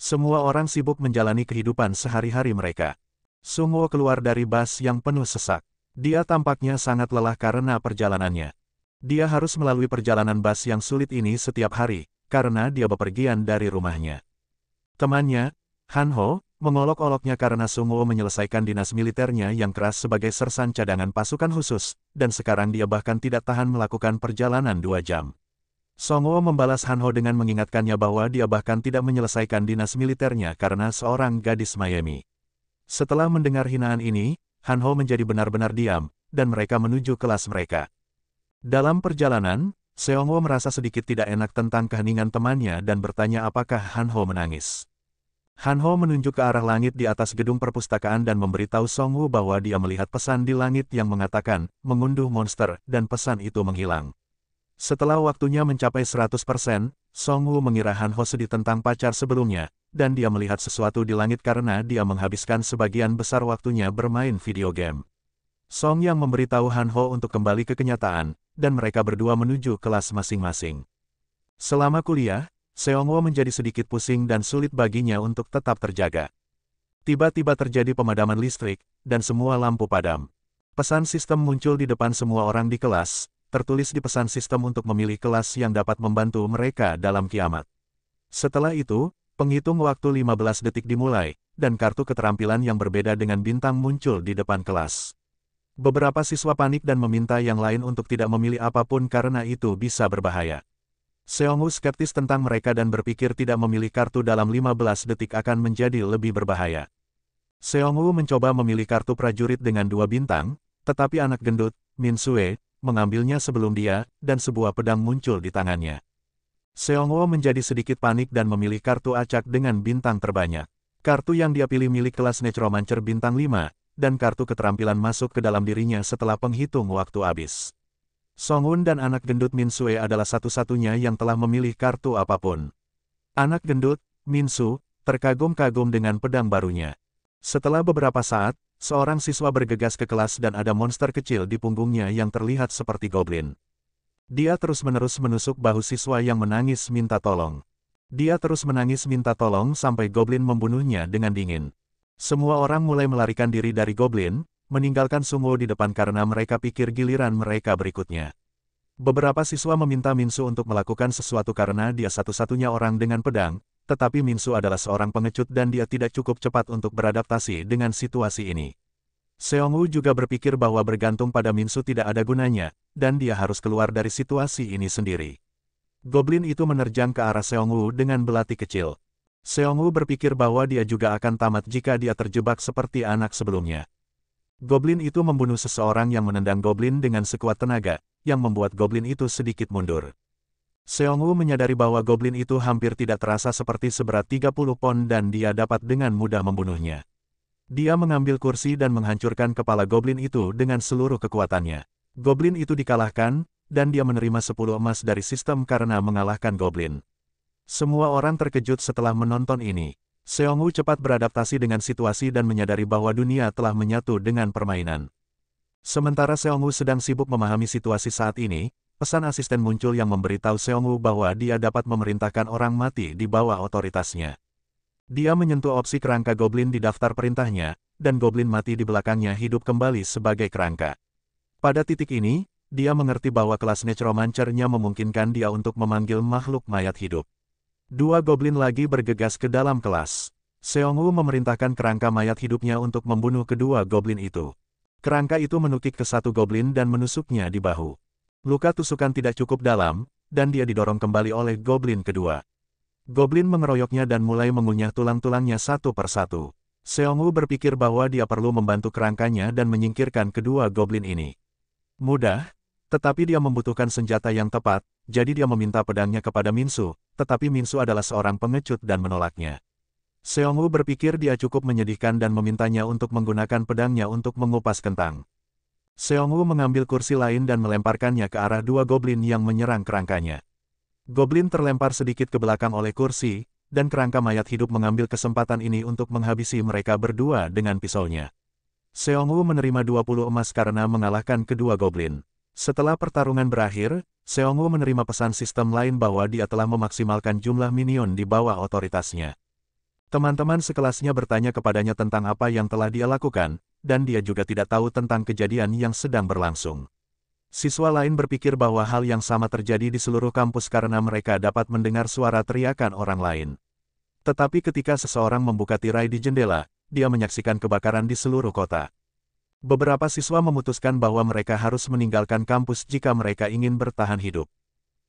Semua orang sibuk menjalani kehidupan sehari-hari mereka. Sungwo keluar dari bus yang penuh sesak. Dia tampaknya sangat lelah karena perjalanannya. Dia harus melalui perjalanan bus yang sulit ini setiap hari, karena dia bepergian dari rumahnya. Temannya, Han-ho, mengolok-oloknya karena Sungwo menyelesaikan dinas militernya yang keras sebagai sersan cadangan pasukan khusus, dan sekarang dia bahkan tidak tahan melakukan perjalanan 2 jam. Sungwo membalas Han-ho dengan mengingatkannya bahwa dia bahkan tidak menyelesaikan dinas militernya karena seorang gadis Miami. Setelah mendengar hinaan ini, Han-ho menjadi benar-benar diam, dan mereka menuju kelas mereka. Dalam perjalanan, Seongwo merasa sedikit tidak enak tentang keheningan temannya dan bertanya apakah Han-ho menangis. Han-ho menunjuk ke arah langit di atas gedung perpustakaan dan memberitahu Songwoo bahwa dia melihat pesan di langit yang mengatakan, mengunduh monster, dan pesan itu menghilang. Setelah waktunya mencapai 100%, Songwoo mengira Han-ho sedih tentang pacar sebelumnya, dan dia melihat sesuatu di langit karena dia menghabiskan sebagian besar waktunya bermain video game. Song yang memberitahu Han-ho untuk kembali ke kenyataan, dan mereka berdua menuju kelas masing-masing. Selama kuliah, Seongwo menjadi sedikit pusing dan sulit baginya untuk tetap terjaga. Tiba-tiba terjadi pemadaman listrik, dan semua lampu padam. Pesan sistem muncul di depan semua orang di kelas, tertulis di pesan sistem untuk memilih kelas yang dapat membantu mereka dalam kiamat. Setelah itu, penghitung waktu 15 detik dimulai, dan kartu keterampilan yang berbeda dengan bintang muncul di depan kelas. Beberapa siswa panik dan meminta yang lain untuk tidak memilih apapun karena itu bisa berbahaya. Seongwoo skeptis tentang mereka dan berpikir tidak memilih kartu dalam 15 detik akan menjadi lebih berbahaya. Seongwoo mencoba memilih kartu prajurit dengan 2 bintang, tetapi anak gendut, Min Sue, mengambilnya sebelum dia, dan sebuah pedang muncul di tangannya. Seongwoo menjadi sedikit panik dan memilih kartu acak dengan bintang terbanyak. Kartu yang dia pilih milik kelas Necromancer bintang 5, dan kartu keterampilan masuk ke dalam dirinya setelah penghitung waktu habis. Songwon dan anak gendut Min Sue adalah satu-satunya yang telah memilih kartu apapun. Anak gendut, Min Su, terkagum-kagum dengan pedang barunya. Setelah beberapa saat, seorang siswa bergegas ke kelas dan ada monster kecil di punggungnya yang terlihat seperti goblin. Dia terus-menerus menusuk bahu siswa yang menangis minta tolong. Dia terus menangis minta tolong sampai goblin membunuhnya dengan dingin. Semua orang mulai melarikan diri dari goblin, meninggalkan Sungwoo di depan karena mereka pikir giliran mereka berikutnya. Beberapa siswa meminta Minsu untuk melakukan sesuatu karena dia satu-satunya orang dengan pedang, tetapi Minsu adalah seorang pengecut dan dia tidak cukup cepat untuk beradaptasi dengan situasi ini. Seongwoo juga berpikir bahwa bergantung pada Minsu tidak ada gunanya, dan dia harus keluar dari situasi ini sendiri. Goblin itu menerjang ke arah Seongwoo dengan belati kecil. Seongwoo berpikir bahwa dia juga akan tamat jika dia terjebak seperti anak sebelumnya. Goblin itu membunuh seseorang yang menendang goblin dengan sekuat tenaga, yang membuat goblin itu sedikit mundur. Seongwoo menyadari bahwa goblin itu hampir tidak terasa seperti seberat 30 pon dan dia dapat dengan mudah membunuhnya. Dia mengambil kursi dan menghancurkan kepala goblin itu dengan seluruh kekuatannya. Goblin itu dikalahkan, dan dia menerima 10 emas dari sistem karena mengalahkan goblin. Semua orang terkejut setelah menonton ini. Seongwoo cepat beradaptasi dengan situasi dan menyadari bahwa dunia telah menyatu dengan permainan. Sementara Seongwoo sedang sibuk memahami situasi saat ini, pesan asisten muncul yang memberitahu Seongwoo bahwa dia dapat memerintahkan orang mati di bawah otoritasnya. Dia menyentuh opsi kerangka goblin di daftar perintahnya, dan goblin mati di belakangnya hidup kembali sebagai kerangka. Pada titik ini, dia mengerti bahwa kelas Necromancer-nya memungkinkan dia untuk memanggil makhluk mayat hidup. 2 goblin lagi bergegas ke dalam kelas. Seongwoo memerintahkan kerangka mayat hidupnya untuk membunuh kedua goblin itu. Kerangka itu menukik ke satu goblin dan menusuknya di bahu. Luka tusukan tidak cukup dalam, dan dia didorong kembali oleh goblin kedua. Goblin mengeroyoknya dan mulai mengunyah tulang-tulangnya satu persatu. Seongwoo berpikir bahwa dia perlu membantu kerangkanya dan menyingkirkan kedua goblin ini. Mudah, tetapi dia membutuhkan senjata yang tepat, jadi dia meminta pedangnya kepada Minsu, tetapi Minsu adalah seorang pengecut dan menolaknya. Seongwoo berpikir dia cukup menyedihkan dan memintanya untuk menggunakan pedangnya untuk mengupas kentang. Seongwoo mengambil kursi lain dan melemparkannya ke arah 2 goblin yang menyerang kerangkanya. Goblin terlempar sedikit ke belakang oleh kursi, dan kerangka mayat hidup mengambil kesempatan ini untuk menghabisi mereka berdua dengan pisaunya. Seongwoo menerima 20 emas karena mengalahkan kedua goblin. Setelah pertarungan berakhir, Seongwoo menerima pesan sistem lain bahwa dia telah memaksimalkan jumlah minion di bawah otoritasnya. Teman-teman sekelasnya bertanya kepadanya tentang apa yang telah dia lakukan, dan dia juga tidak tahu tentang kejadian yang sedang berlangsung. Siswa lain berpikir bahwa hal yang sama terjadi di seluruh kampus karena mereka dapat mendengar suara teriakan orang lain. Tetapi ketika seseorang membuka tirai di jendela, dia menyaksikan kebakaran di seluruh kota. Beberapa siswa memutuskan bahwa mereka harus meninggalkan kampus jika mereka ingin bertahan hidup.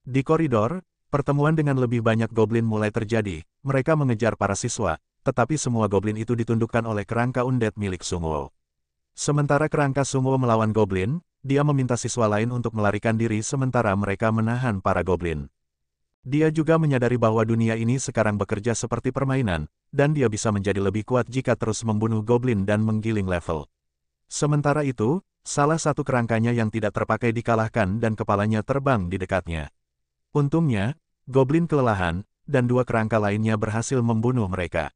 Di koridor, pertemuan dengan lebih banyak goblin mulai terjadi. Mereka mengejar para siswa, tetapi semua goblin itu ditundukkan oleh kerangka undead milik Sungwoo. Sementara kerangka Sungwoo melawan goblin, dia meminta siswa lain untuk melarikan diri sementara mereka menahan para goblin. Dia juga menyadari bahwa dunia ini sekarang bekerja seperti permainan, dan dia bisa menjadi lebih kuat jika terus membunuh goblin dan menggiling level. Sementara itu, salah satu kerangkanya yang tidak terpakai dikalahkan dan kepalanya terbang di dekatnya. Untungnya, goblin kelelahan, dan dua kerangka lainnya berhasil membunuh mereka.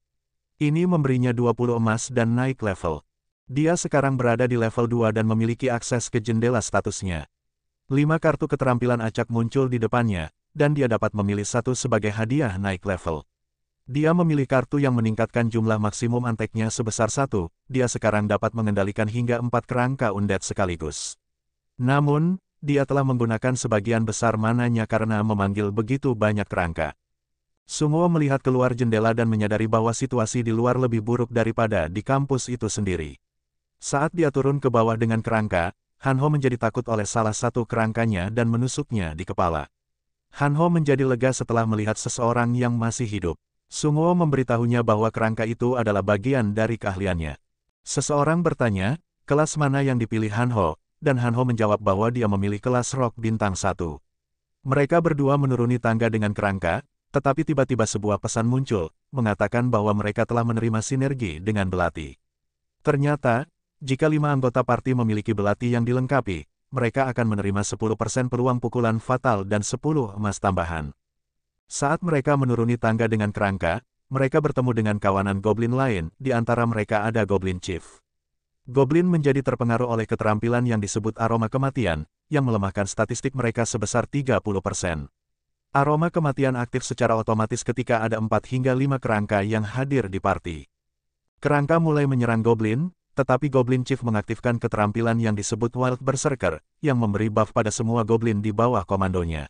Ini memberinya 20 emas dan naik level. Dia sekarang berada di level 2 dan memiliki akses ke jendela statusnya. 5 kartu keterampilan acak muncul di depannya, dan dia dapat memilih satu sebagai hadiah naik level. Dia memilih kartu yang meningkatkan jumlah maksimum anteknya sebesar 1, dia sekarang dapat mengendalikan hingga 4 kerangka undead sekaligus. Namun, dia telah menggunakan sebagian besar mananya karena memanggil begitu banyak kerangka. Sungwoo melihat keluar jendela dan menyadari bahwa situasi di luar lebih buruk daripada di kampus itu sendiri. Saat dia turun ke bawah dengan kerangka, Hanho menjadi takut oleh salah satu kerangkanya dan menusuknya di kepala. Hanho menjadi lega setelah melihat seseorang yang masih hidup. Sungwoo memberitahunya bahwa kerangka itu adalah bagian dari keahliannya. Seseorang bertanya, kelas mana yang dipilih Hanho, dan Hanho menjawab bahwa dia memilih kelas rock bintang 1. Mereka berdua menuruni tangga dengan kerangka, tetapi tiba-tiba sebuah pesan muncul, mengatakan bahwa mereka telah menerima sinergi dengan belati. Ternyata, jika 5 anggota parti memiliki belati yang dilengkapi, mereka akan menerima 10% peluang pukulan fatal dan 10 emas tambahan. Saat mereka menuruni tangga dengan kerangka, mereka bertemu dengan kawanan goblin lain, di antara mereka ada Goblin Chief. Goblin menjadi terpengaruh oleh keterampilan yang disebut aroma kematian, yang melemahkan statistik mereka sebesar 30%. Aroma kematian aktif secara otomatis ketika ada 4 hingga 5 kerangka yang hadir di parti. Kerangka mulai menyerang goblin, tetapi Goblin Chief mengaktifkan keterampilan yang disebut Wild Berserker, yang memberi buff pada semua goblin di bawah komandonya.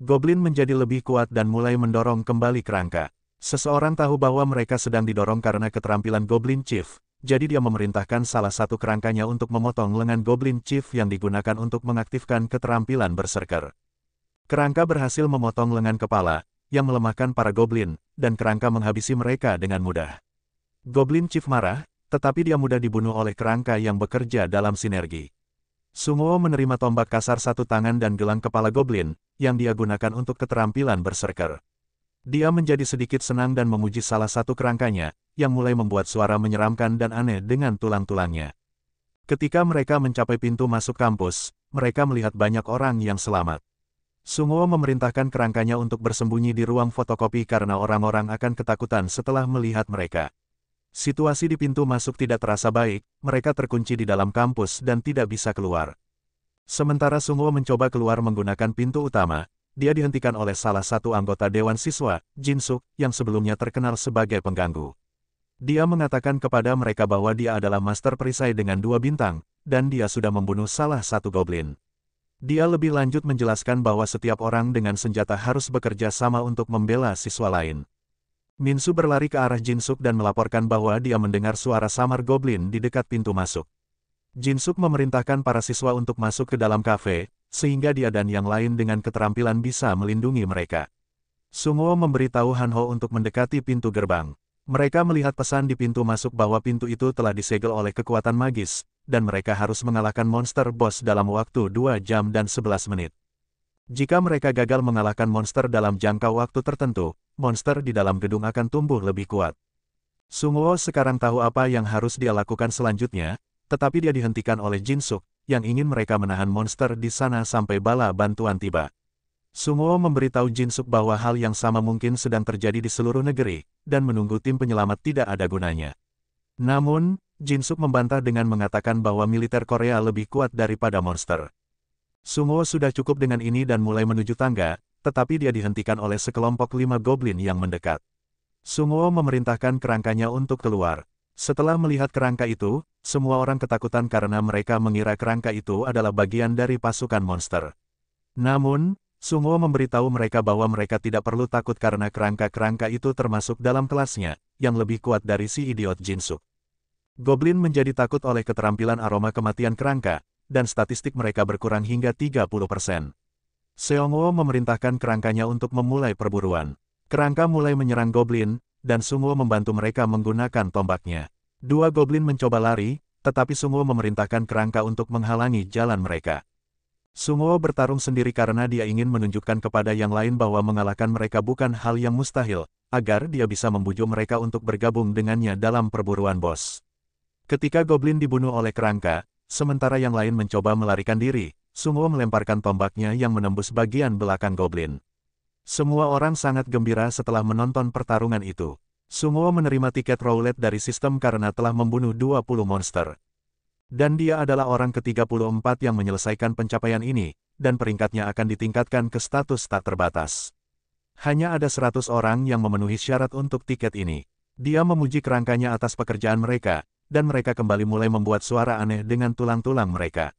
Goblin menjadi lebih kuat dan mulai mendorong kembali kerangka. Seseorang tahu bahwa mereka sedang didorong karena keterampilan Goblin Chief, jadi dia memerintahkan salah satu kerangkanya untuk memotong lengan Goblin Chief yang digunakan untuk mengaktifkan keterampilan Berserker. Kerangka berhasil memotong lengan kepala, yang melemahkan para goblin, dan kerangka menghabisi mereka dengan mudah. Goblin Chief marah, tetapi dia mudah dibunuh oleh kerangka yang bekerja dalam sinergi. Sungwoo menerima tombak kasar satu tangan dan gelang kepala goblin, yang dia gunakan untuk keterampilan Berserker. Dia menjadi sedikit senang dan memuji salah satu kerangkanya, yang mulai membuat suara menyeramkan dan aneh dengan tulang-tulangnya. Ketika mereka mencapai pintu masuk kampus, mereka melihat banyak orang yang selamat. Sungwoo memerintahkan kerangkanya untuk bersembunyi di ruang fotokopi karena orang-orang akan ketakutan setelah melihat mereka. Situasi di pintu masuk tidak terasa baik, mereka terkunci di dalam kampus dan tidak bisa keluar. Sementara Sungwoo mencoba keluar menggunakan pintu utama, dia dihentikan oleh salah satu anggota Dewan Siswa, Jinsuk, yang sebelumnya terkenal sebagai pengganggu. Dia mengatakan kepada mereka bahwa dia adalah master perisai dengan 2 bintang, dan dia sudah membunuh salah satu goblin. Dia lebih lanjut menjelaskan bahwa setiap orang dengan senjata harus bekerja sama untuk membela siswa lain. Minsu berlari ke arah Jinsuk dan melaporkan bahwa dia mendengar suara samar goblin di dekat pintu masuk. Jinsuk memerintahkan para siswa untuk masuk ke dalam kafe, sehingga dia dan yang lain dengan keterampilan bisa melindungi mereka. Sungwoo memberitahu Hanho untuk mendekati pintu gerbang. Mereka melihat pesan di pintu masuk bahwa pintu itu telah disegel oleh kekuatan magis, dan mereka harus mengalahkan monster boss dalam waktu 2 jam dan 11 menit. Jika mereka gagal mengalahkan monster dalam jangka waktu tertentu, monster di dalam gedung akan tumbuh lebih kuat. Sungwoo sekarang tahu apa yang harus dia lakukan selanjutnya, tetapi dia dihentikan oleh Jinsuk, yang ingin mereka menahan monster di sana sampai bala bantuan tiba. Sungwoo memberitahu Jinsuk bahwa hal yang sama mungkin sedang terjadi di seluruh negeri, dan menunggu tim penyelamat tidak ada gunanya. Namun, Jinsuk membantah dengan mengatakan bahwa militer Korea lebih kuat daripada monster. Sungwoo sudah cukup dengan ini dan mulai menuju tangga, tetapi dia dihentikan oleh sekelompok 5 goblin yang mendekat. Sunguo memerintahkan kerangkanya untuk keluar. Setelah melihat kerangka itu, semua orang ketakutan karena mereka mengira kerangka itu adalah bagian dari pasukan monster. Namun, Sunguo memberitahu mereka bahwa mereka tidak perlu takut karena kerangka-kerangka itu termasuk dalam kelasnya, yang lebih kuat dari si idiot Jinsuk. Goblin menjadi takut oleh keterampilan aroma kematian kerangka, dan statistik mereka berkurang hingga 30%. Seongwo memerintahkan kerangkanya untuk memulai perburuan. Kerangka mulai menyerang goblin, dan Sunguo membantu mereka menggunakan tombaknya. Dua goblin mencoba lari, tetapi Sunguo memerintahkan kerangka untuk menghalangi jalan mereka. Sunguo bertarung sendiri karena dia ingin menunjukkan kepada yang lain bahwa mengalahkan mereka bukan hal yang mustahil, agar dia bisa membujuk mereka untuk bergabung dengannya dalam perburuan bos. Ketika goblin dibunuh oleh kerangka, sementara yang lain mencoba melarikan diri, Sunguo melemparkan tombaknya yang menembus bagian belakang goblin. Semua orang sangat gembira setelah menonton pertarungan itu. Sunguo menerima tiket roulette dari sistem karena telah membunuh 20 monster. Dan dia adalah orang ke-34 yang menyelesaikan pencapaian ini, dan peringkatnya akan ditingkatkan ke status tak terbatas. Hanya ada 100 orang yang memenuhi syarat untuk tiket ini. Dia memuji kerangkanya atas pekerjaan mereka, dan mereka kembali mulai membuat suara aneh dengan tulang-tulang mereka.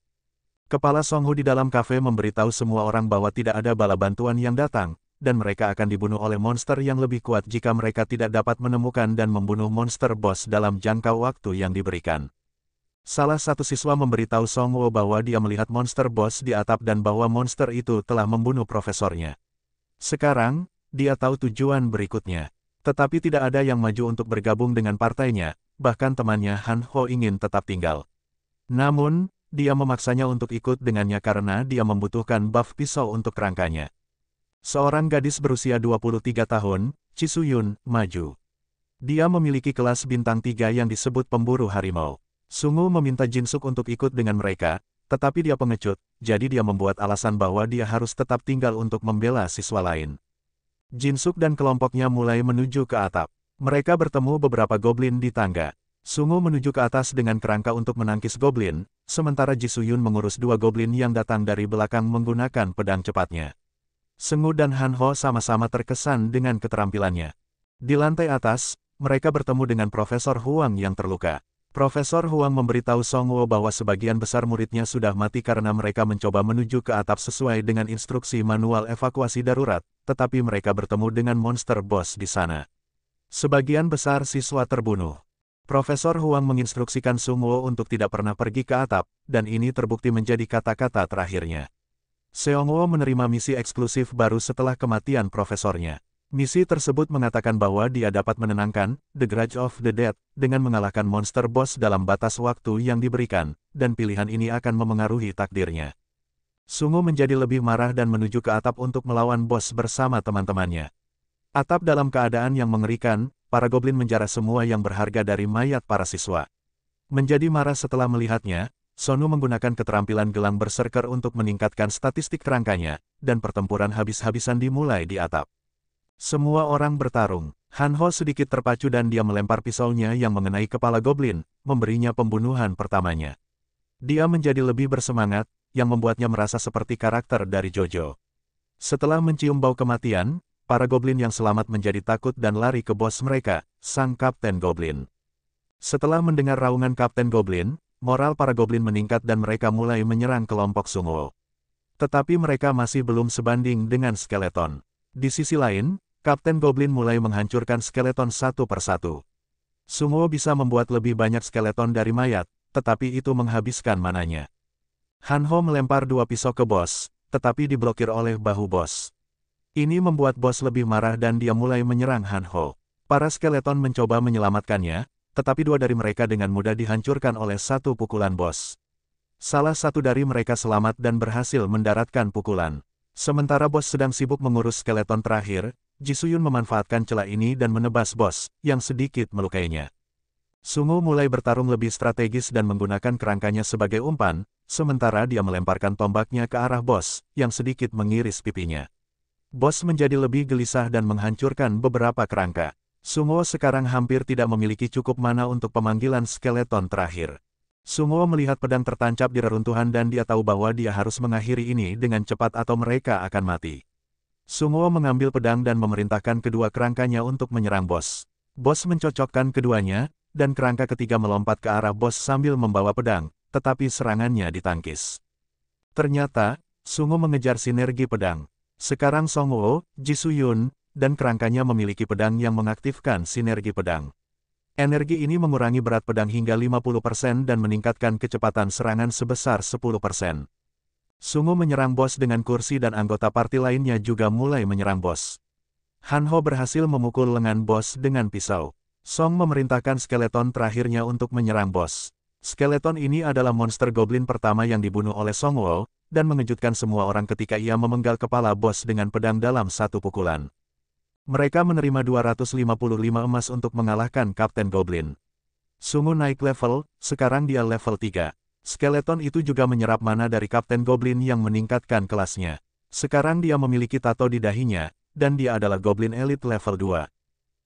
Kepala Songhu di dalam kafe memberitahu semua orang bahwa tidak ada bala bantuan yang datang, dan mereka akan dibunuh oleh monster yang lebih kuat jika mereka tidak dapat menemukan dan membunuh monster bos dalam jangka waktu yang diberikan. Salah satu siswa memberitahu Songwo bahwa dia melihat monster bos di atap dan bahwa monster itu telah membunuh profesornya. Sekarang, dia tahu tujuan berikutnya. Tetapi tidak ada yang maju untuk bergabung dengan partainya, bahkan temannya Han Ho ingin tetap tinggal. Namun, dia memaksanya untuk ikut dengannya karena dia membutuhkan buff pisau untuk kerangkanya. Seorang gadis berusia 23 tahun, Chi Suyun, maju. Dia memiliki kelas bintang 3 yang disebut pemburu harimau. Sungu meminta Jinsuk untuk ikut dengan mereka, tetapi dia pengecut, jadi dia membuat alasan bahwa dia harus tetap tinggal untuk membela siswa lain. Jinsuk dan kelompoknya mulai menuju ke atap. Mereka bertemu beberapa goblin di tangga. Sungu menuju ke atas dengan kerangka untuk menangkis goblin, sementara Ji Suyun mengurus dua goblin yang datang dari belakang menggunakan pedang cepatnya. Sungu dan Han Ho sama-sama terkesan dengan keterampilannya. Di lantai atas, mereka bertemu dengan Profesor Huang yang terluka. Profesor Huang memberitahu Songwo bahwa sebagian besar muridnya sudah mati karena mereka mencoba menuju ke atap sesuai dengan instruksi manual evakuasi darurat, tetapi mereka bertemu dengan monster boss di sana. Sebagian besar siswa terbunuh. Profesor Huang menginstruksikan Songwo untuk tidak pernah pergi ke atap, dan ini terbukti menjadi kata-kata terakhirnya. Seongwo menerima misi eksklusif baru setelah kematian profesornya. Misi tersebut mengatakan bahwa dia dapat menenangkan The Grudge of the Dead dengan mengalahkan monster boss dalam batas waktu yang diberikan, dan pilihan ini akan memengaruhi takdirnya. Sungu menjadi lebih marah dan menuju ke atap untuk melawan bos bersama teman-temannya. Atap dalam keadaan yang mengerikan, para goblin menjarah semua yang berharga dari mayat para siswa. Menjadi marah setelah melihatnya, Sonu menggunakan keterampilan gelang berserker untuk meningkatkan statistik kerangkanya, dan pertempuran habis-habisan dimulai di atap. Semua orang bertarung. Han Ho sedikit terpacu dan dia melempar pisaunya yang mengenai kepala goblin, memberinya pembunuhan pertamanya. Dia menjadi lebih bersemangat, yang membuatnya merasa seperti karakter dari JoJo. Setelah mencium bau kematian, para goblin yang selamat menjadi takut dan lari ke bos mereka, sang Kapten Goblin. Setelah mendengar raungan Kapten Goblin, moral para goblin meningkat dan mereka mulai menyerang kelompok Sunguo. Tetapi mereka masih belum sebanding dengan skeleton. Di sisi lain, Kapten Goblin mulai menghancurkan skeleton satu persatu. Sunguo bisa membuat lebih banyak skeleton dari mayat, tetapi itu menghabiskan mananya. Han Ho melempar dua pisau ke bos, tetapi diblokir oleh bahu bos. Ini membuat bos lebih marah dan dia mulai menyerang Han Ho. Para skeleton mencoba menyelamatkannya, tetapi dua dari mereka dengan mudah dihancurkan oleh satu pukulan bos. Salah satu dari mereka selamat dan berhasil mendaratkan pukulan. Sementara bos sedang sibuk mengurus skeleton terakhir, Ji Suyun memanfaatkan celah ini dan menebas bos, yang sedikit melukainya. Sungu mulai bertarung lebih strategis dan menggunakan kerangkanya sebagai umpan, sementara dia melemparkan tombaknya ke arah bos, yang sedikit mengiris pipinya. Bos menjadi lebih gelisah dan menghancurkan beberapa kerangka. Sunguo sekarang hampir tidak memiliki cukup mana untuk pemanggilan skeleton terakhir. Sunguo melihat pedang tertancap di reruntuhan dan dia tahu bahwa dia harus mengakhiri ini dengan cepat atau mereka akan mati. Sungguo mengambil pedang dan memerintahkan kedua kerangkanya untuk menyerang bos. Bos mencocokkan keduanya, dan kerangka ketiga melompat ke arah bos sambil membawa pedang, tetapi serangannya ditangkis. Ternyata, Sungguo mengejar sinergi pedang. Sekarang Songwo, Jisuyun, dan kerangkanya memiliki pedang yang mengaktifkan sinergi pedang. Energi ini mengurangi berat pedang hingga 50% dan meningkatkan kecepatan serangan sebesar 10%. Sungguo menyerang bos dengan kursi dan anggota parti lainnya juga mulai menyerang bos. Hanho berhasil memukul lengan bos dengan pisau. Song memerintahkan skeleton terakhirnya untuk menyerang bos. Skeleton ini adalah monster goblin pertama yang dibunuh oleh Songwo, dan mengejutkan semua orang ketika ia memenggal kepala bos dengan pedang dalam satu pukulan. Mereka menerima 255 emas untuk mengalahkan Kapten Goblin. Sungguh naik level, sekarang dia level 3. Skeleton itu juga menyerap mana dari Kapten Goblin yang meningkatkan kelasnya. Sekarang dia memiliki tato di dahinya, dan dia adalah Goblin Elite level 2.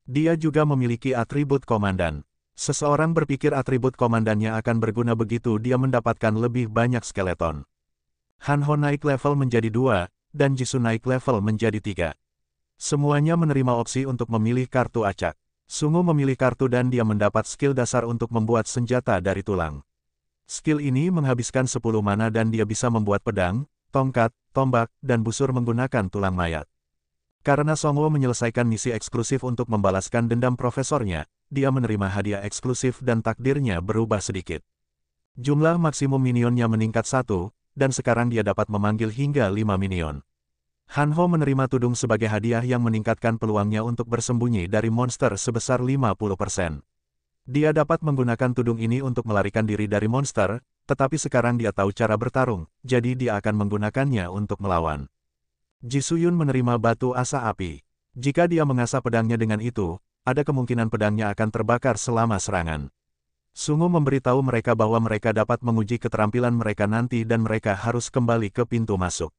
Dia juga memiliki atribut komandan. Seseorang berpikir atribut komandannya akan berguna begitu dia mendapatkan lebih banyak skeleton. Hanho naik level menjadi 2, dan Jisoo naik level menjadi 3. Semuanya menerima opsi untuk memilih kartu acak. Sungguh memilih kartu dan dia mendapat skill dasar untuk membuat senjata dari tulang. Skill ini menghabiskan 10 mana dan dia bisa membuat pedang, tongkat, tombak, dan busur menggunakan tulang mayat. Karena Songwo menyelesaikan misi eksklusif untuk membalaskan dendam profesornya, dia menerima hadiah eksklusif dan takdirnya berubah sedikit. Jumlah maksimum minionnya meningkat 1, dan sekarang dia dapat memanggil hingga 5 minion. Hanho menerima tudung sebagai hadiah yang meningkatkan peluangnya untuk bersembunyi dari monster sebesar 50%. Dia dapat menggunakan tudung ini untuk melarikan diri dari monster, tetapi sekarang dia tahu cara bertarung, jadi dia akan menggunakannya untuk melawan. Jisuyun menerima batu asa api. Jika dia mengasah pedangnya dengan itu, ada kemungkinan pedangnya akan terbakar selama serangan. Sungguh memberitahu mereka bahwa mereka dapat menguji keterampilan mereka nanti dan mereka harus kembali ke pintu masuk.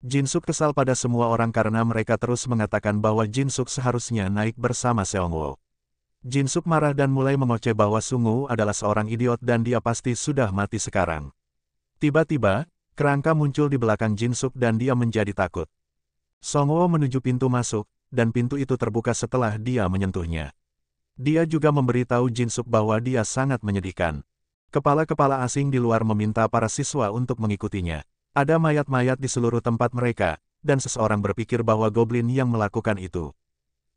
Jinsuk kesal pada semua orang karena mereka terus mengatakan bahwa Jinsuk seharusnya naik bersama Seongwo. Jinsuk marah dan mulai mengoceh bahwa Sungwoo adalah seorang idiot dan dia pasti sudah mati sekarang. Tiba-tiba, kerangka muncul di belakang Jinsuk dan dia menjadi takut. Songwo menuju pintu masuk, dan pintu itu terbuka setelah dia menyentuhnya. Dia juga memberitahu Jinsuk bahwa dia sangat menyedihkan. Kepala-kepala asing di luar meminta para siswa untuk mengikutinya. Ada mayat-mayat di seluruh tempat mereka, dan seseorang berpikir bahwa goblin yang melakukan itu.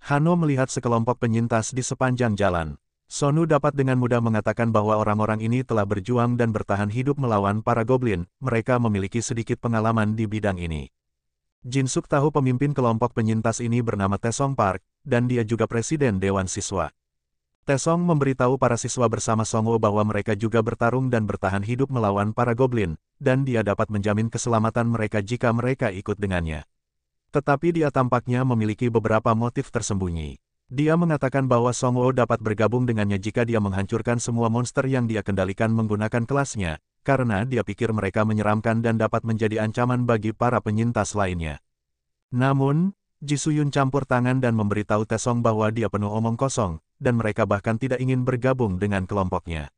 Hanno melihat sekelompok penyintas di sepanjang jalan. Sonu dapat dengan mudah mengatakan bahwa orang-orang ini telah berjuang dan bertahan hidup melawan para goblin, mereka memiliki sedikit pengalaman di bidang ini. Jinsuk tahu pemimpin kelompok penyintas ini bernama Taesong Park, dan dia juga presiden Dewan Siswa. Taesong memberitahu para siswa bersama Songwo bahwa mereka juga bertarung dan bertahan hidup melawan para goblin, dan dia dapat menjamin keselamatan mereka jika mereka ikut dengannya. Tetapi dia tampaknya memiliki beberapa motif tersembunyi. Dia mengatakan bahwa Songwo dapat bergabung dengannya jika dia menghancurkan semua monster yang dia kendalikan menggunakan kelasnya, karena dia pikir mereka menyeramkan dan dapat menjadi ancaman bagi para penyintas lainnya. Namun, Jisuyun campur tangan dan memberitahu Taesong bahwa dia penuh omong kosong, dan mereka bahkan tidak ingin bergabung dengan kelompoknya.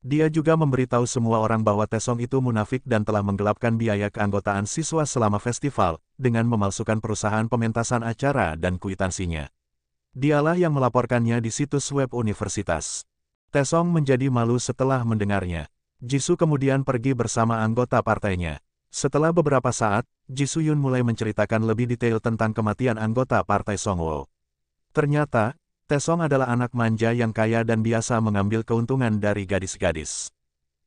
Dia juga memberitahu semua orang bahwa Taesong itu munafik dan telah menggelapkan biaya keanggotaan siswa selama festival, dengan memalsukan perusahaan pementasan acara dan kwitansinya. Dialah yang melaporkannya di situs web universitas. Taesong menjadi malu setelah mendengarnya. Jisoo kemudian pergi bersama anggota partainya. Setelah beberapa saat, Jisuyun mulai menceritakan lebih detail tentang kematian anggota partai Songwo. Ternyata, Taesong adalah anak manja yang kaya dan biasa mengambil keuntungan dari gadis-gadis.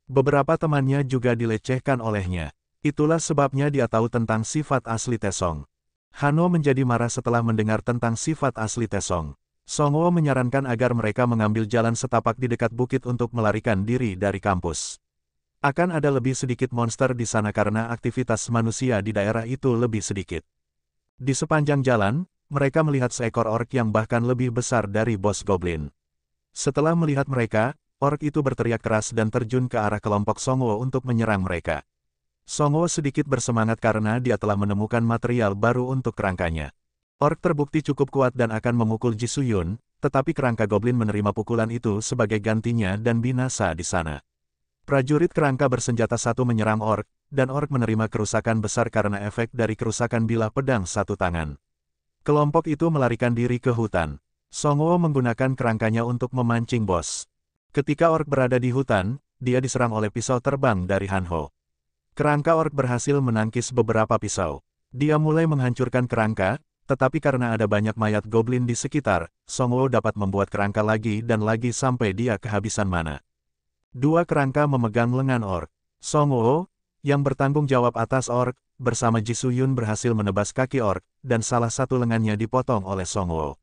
Beberapa temannya juga dilecehkan olehnya. Itulah sebabnya dia tahu tentang sifat asli Taesong. Hanno menjadi marah setelah mendengar tentang sifat asli Taesong. Songwo menyarankan agar mereka mengambil jalan setapak di dekat bukit untuk melarikan diri dari kampus. Akan ada lebih sedikit monster di sana karena aktivitas manusia di daerah itu lebih sedikit. Di sepanjang jalan, mereka melihat seekor orc yang bahkan lebih besar dari bos goblin. Setelah melihat mereka, orc itu berteriak keras dan terjun ke arah kelompok Songwo untuk menyerang mereka. Songwo sedikit bersemangat karena dia telah menemukan material baru untuk kerangkanya. Orc terbukti cukup kuat dan akan memukul Jisuyun, tetapi kerangka goblin menerima pukulan itu sebagai gantinya dan binasa di sana. Prajurit kerangka bersenjata satu menyerang orc, dan orc menerima kerusakan besar karena efek dari kerusakan bilah pedang satu tangan. Kelompok itu melarikan diri ke hutan. Songwo menggunakan kerangkanya untuk memancing bos. Ketika orc berada di hutan, dia diserang oleh pisau terbang dari Hanho. Kerangka orc berhasil menangkis beberapa pisau. Dia mulai menghancurkan kerangka, tetapi karena ada banyak mayat goblin di sekitar, Songwo dapat membuat kerangka lagi dan lagi sampai dia kehabisan mana. Dua kerangka memegang lengan orc. Songwo, yang bertanggung jawab atas orc, bersama Jisuyun berhasil menebas kaki orc, dan salah satu lengannya dipotong oleh Songwo.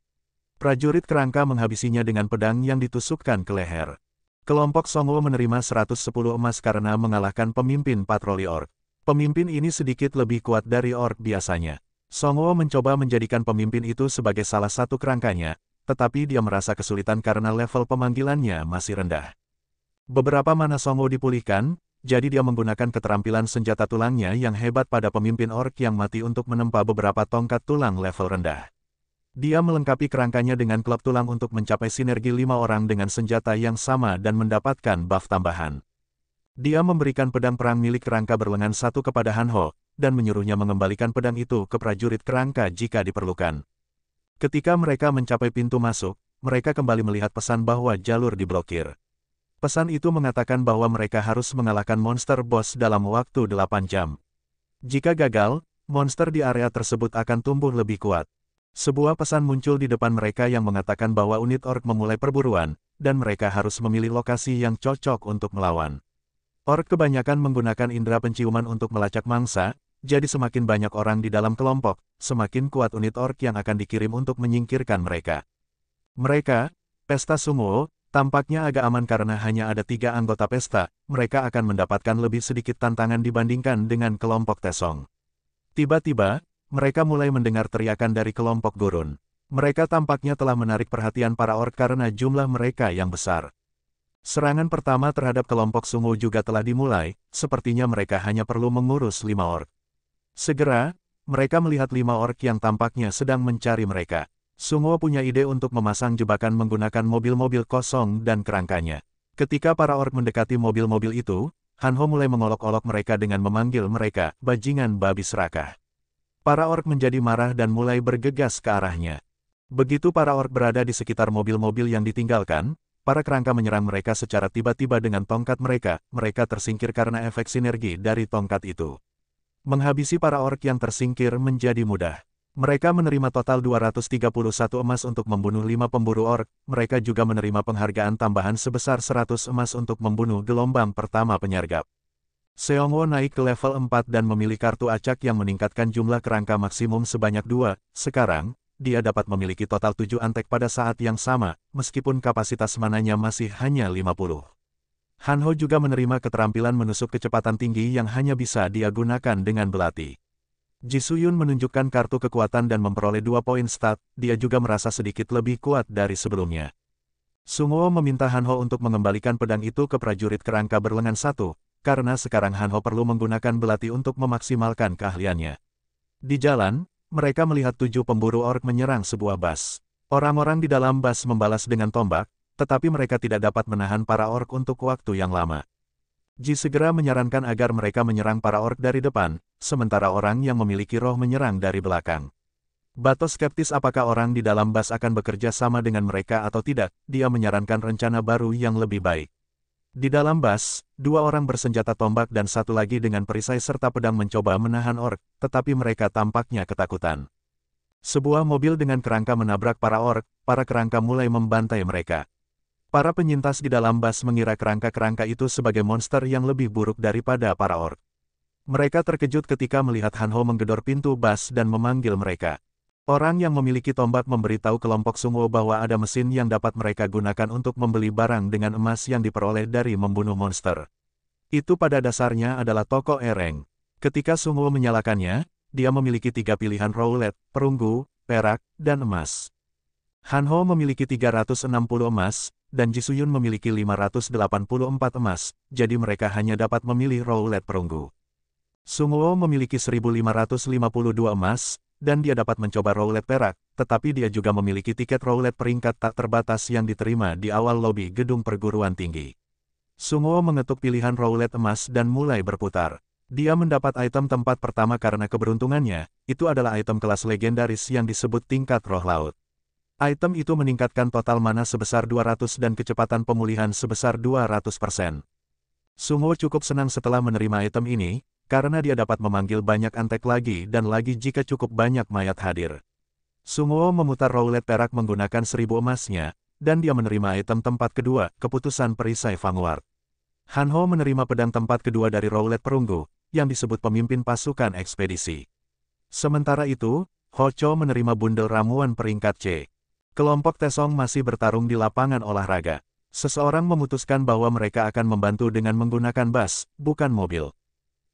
Prajurit kerangka menghabisinya dengan pedang yang ditusukkan ke leher. Kelompok Songwo menerima 110 emas karena mengalahkan pemimpin patroli orc. Pemimpin ini sedikit lebih kuat dari orc biasanya. Songwo mencoba menjadikan pemimpin itu sebagai salah satu kerangkanya, tetapi dia merasa kesulitan karena level pemanggilannya masih rendah. Beberapa mana Songwo dipulihkan, jadi dia menggunakan keterampilan senjata tulangnya yang hebat pada pemimpin orc yang mati untuk menempa beberapa tongkat tulang level rendah. Dia melengkapi kerangkanya dengan klub tulang untuk mencapai sinergi 5 orang dengan senjata yang sama dan mendapatkan buff tambahan. Dia memberikan pedang perang milik kerangka berlengan satu kepada Hanho, dan menyuruhnya mengembalikan pedang itu ke prajurit kerangka jika diperlukan. Ketika mereka mencapai pintu masuk, mereka kembali melihat pesan bahwa jalur diblokir. Pesan itu mengatakan bahwa mereka harus mengalahkan monster boss dalam waktu 8 jam. Jika gagal, monster di area tersebut akan tumbuh lebih kuat. Sebuah pesan muncul di depan mereka yang mengatakan bahwa unit orc memulai perburuan, dan mereka harus memilih lokasi yang cocok untuk melawan. Orc kebanyakan menggunakan indera penciuman untuk melacak mangsa, jadi semakin banyak orang di dalam kelompok, semakin kuat unit orc yang akan dikirim untuk menyingkirkan mereka. Mereka, pesta Songwo, tampaknya agak aman karena hanya ada 3 anggota pesta, mereka akan mendapatkan lebih sedikit tantangan dibandingkan dengan kelompok Tesong. Tiba-tiba, mereka mulai mendengar teriakan dari kelompok gurun. Mereka tampaknya telah menarik perhatian para orc karena jumlah mereka yang besar. Serangan pertama terhadap kelompok Songwo juga telah dimulai, sepertinya mereka hanya perlu mengurus 5 orc. Segera, mereka melihat 5 orc yang tampaknya sedang mencari mereka. Songwo punya ide untuk memasang jebakan menggunakan mobil-mobil kosong dan kerangkanya. Ketika para orc mendekati mobil-mobil itu, Hanho mulai mengolok-olok mereka dengan memanggil mereka, bajingan babi serakah. Para orc menjadi marah dan mulai bergegas ke arahnya. Begitu para orc berada di sekitar mobil-mobil yang ditinggalkan, para kerangka menyerang mereka secara tiba-tiba dengan tongkat mereka, mereka tersingkir karena efek sinergi dari tongkat itu. Menghabisi para orc yang tersingkir menjadi mudah. Mereka menerima total 231 emas untuk membunuh 5 pemburu orc, mereka juga menerima penghargaan tambahan sebesar 100 emas untuk membunuh gelombang pertama penyergap. Seongwo naik ke level 4 dan memilih kartu acak yang meningkatkan jumlah kerangka maksimum sebanyak 2, sekarang, dia dapat memiliki total 7 antek pada saat yang sama, meskipun kapasitas mananya masih hanya 50. Hanho juga menerima keterampilan menusuk kecepatan tinggi yang hanya bisa dia gunakan dengan belati. Jisuyun menunjukkan kartu kekuatan dan memperoleh 2 poin stat, dia juga merasa sedikit lebih kuat dari sebelumnya. Songwo meminta Hanho untuk mengembalikan pedang itu ke prajurit kerangka berlengan satu, karena sekarang Hanho perlu menggunakan belati untuk memaksimalkan keahliannya. Di jalan, mereka melihat 7 pemburu orc menyerang sebuah bas. Orang-orang di dalam bas membalas dengan tombak, tetapi mereka tidak dapat menahan para orc untuk waktu yang lama. Ji segera menyarankan agar mereka menyerang para orc dari depan, sementara orang yang memiliki roh menyerang dari belakang. Bato skeptis apakah orang di dalam bas akan bekerja sama dengan mereka atau tidak, dia menyarankan rencana baru yang lebih baik. Di dalam bas, 2 orang bersenjata tombak dan 1 lagi dengan perisai serta pedang mencoba menahan orc, tetapi mereka tampaknya ketakutan. Sebuah mobil dengan kerangka menabrak para orc, para kerangka mulai membantai mereka. Para penyintas di dalam bas mengira kerangka-kerangka itu sebagai monster yang lebih buruk daripada para orc. Mereka terkejut ketika melihat Hanho menggedor pintu bas dan memanggil mereka. Orang yang memiliki tombak memberitahu kelompok Songwo bahwa ada mesin yang dapat mereka gunakan untuk membeli barang dengan emas yang diperoleh dari membunuh monster. Itu pada dasarnya adalah toko ereng. Ketika Songwo menyalakannya, dia memiliki 3 pilihan roulette, perunggu, perak, dan emas. Hanho memiliki 360 emas, dan Jisuyun memiliki 584 emas, jadi mereka hanya dapat memilih roulette perunggu. Songwo memiliki 1552 emas, dan dia dapat mencoba roulette perak, tetapi dia juga memiliki tiket roulette peringkat tak terbatas yang diterima di awal lobi gedung perguruan tinggi. Songwo mengetuk pilihan roulette emas dan mulai berputar. Dia mendapat item tempat pertama karena keberuntungannya, itu adalah item kelas legendaris yang disebut tingkat roh laut. Item itu meningkatkan total mana sebesar 200 dan kecepatan pemulihan sebesar 200%. Sungo cukup senang setelah menerima item ini, karena dia dapat memanggil banyak antek lagi dan lagi jika cukup banyak mayat hadir. Sungo memutar roulette perak menggunakan 1000 emasnya, dan dia menerima item tempat kedua, keputusan perisai Vanguard. Hanho menerima pedang tempat kedua dari roulette perunggu, yang disebut pemimpin pasukan ekspedisi. Sementara itu, Hocho menerima bundel ramuan peringkat C. Kelompok Tesong masih bertarung di lapangan olahraga. Seseorang memutuskan bahwa mereka akan membantu dengan menggunakan bus, bukan mobil.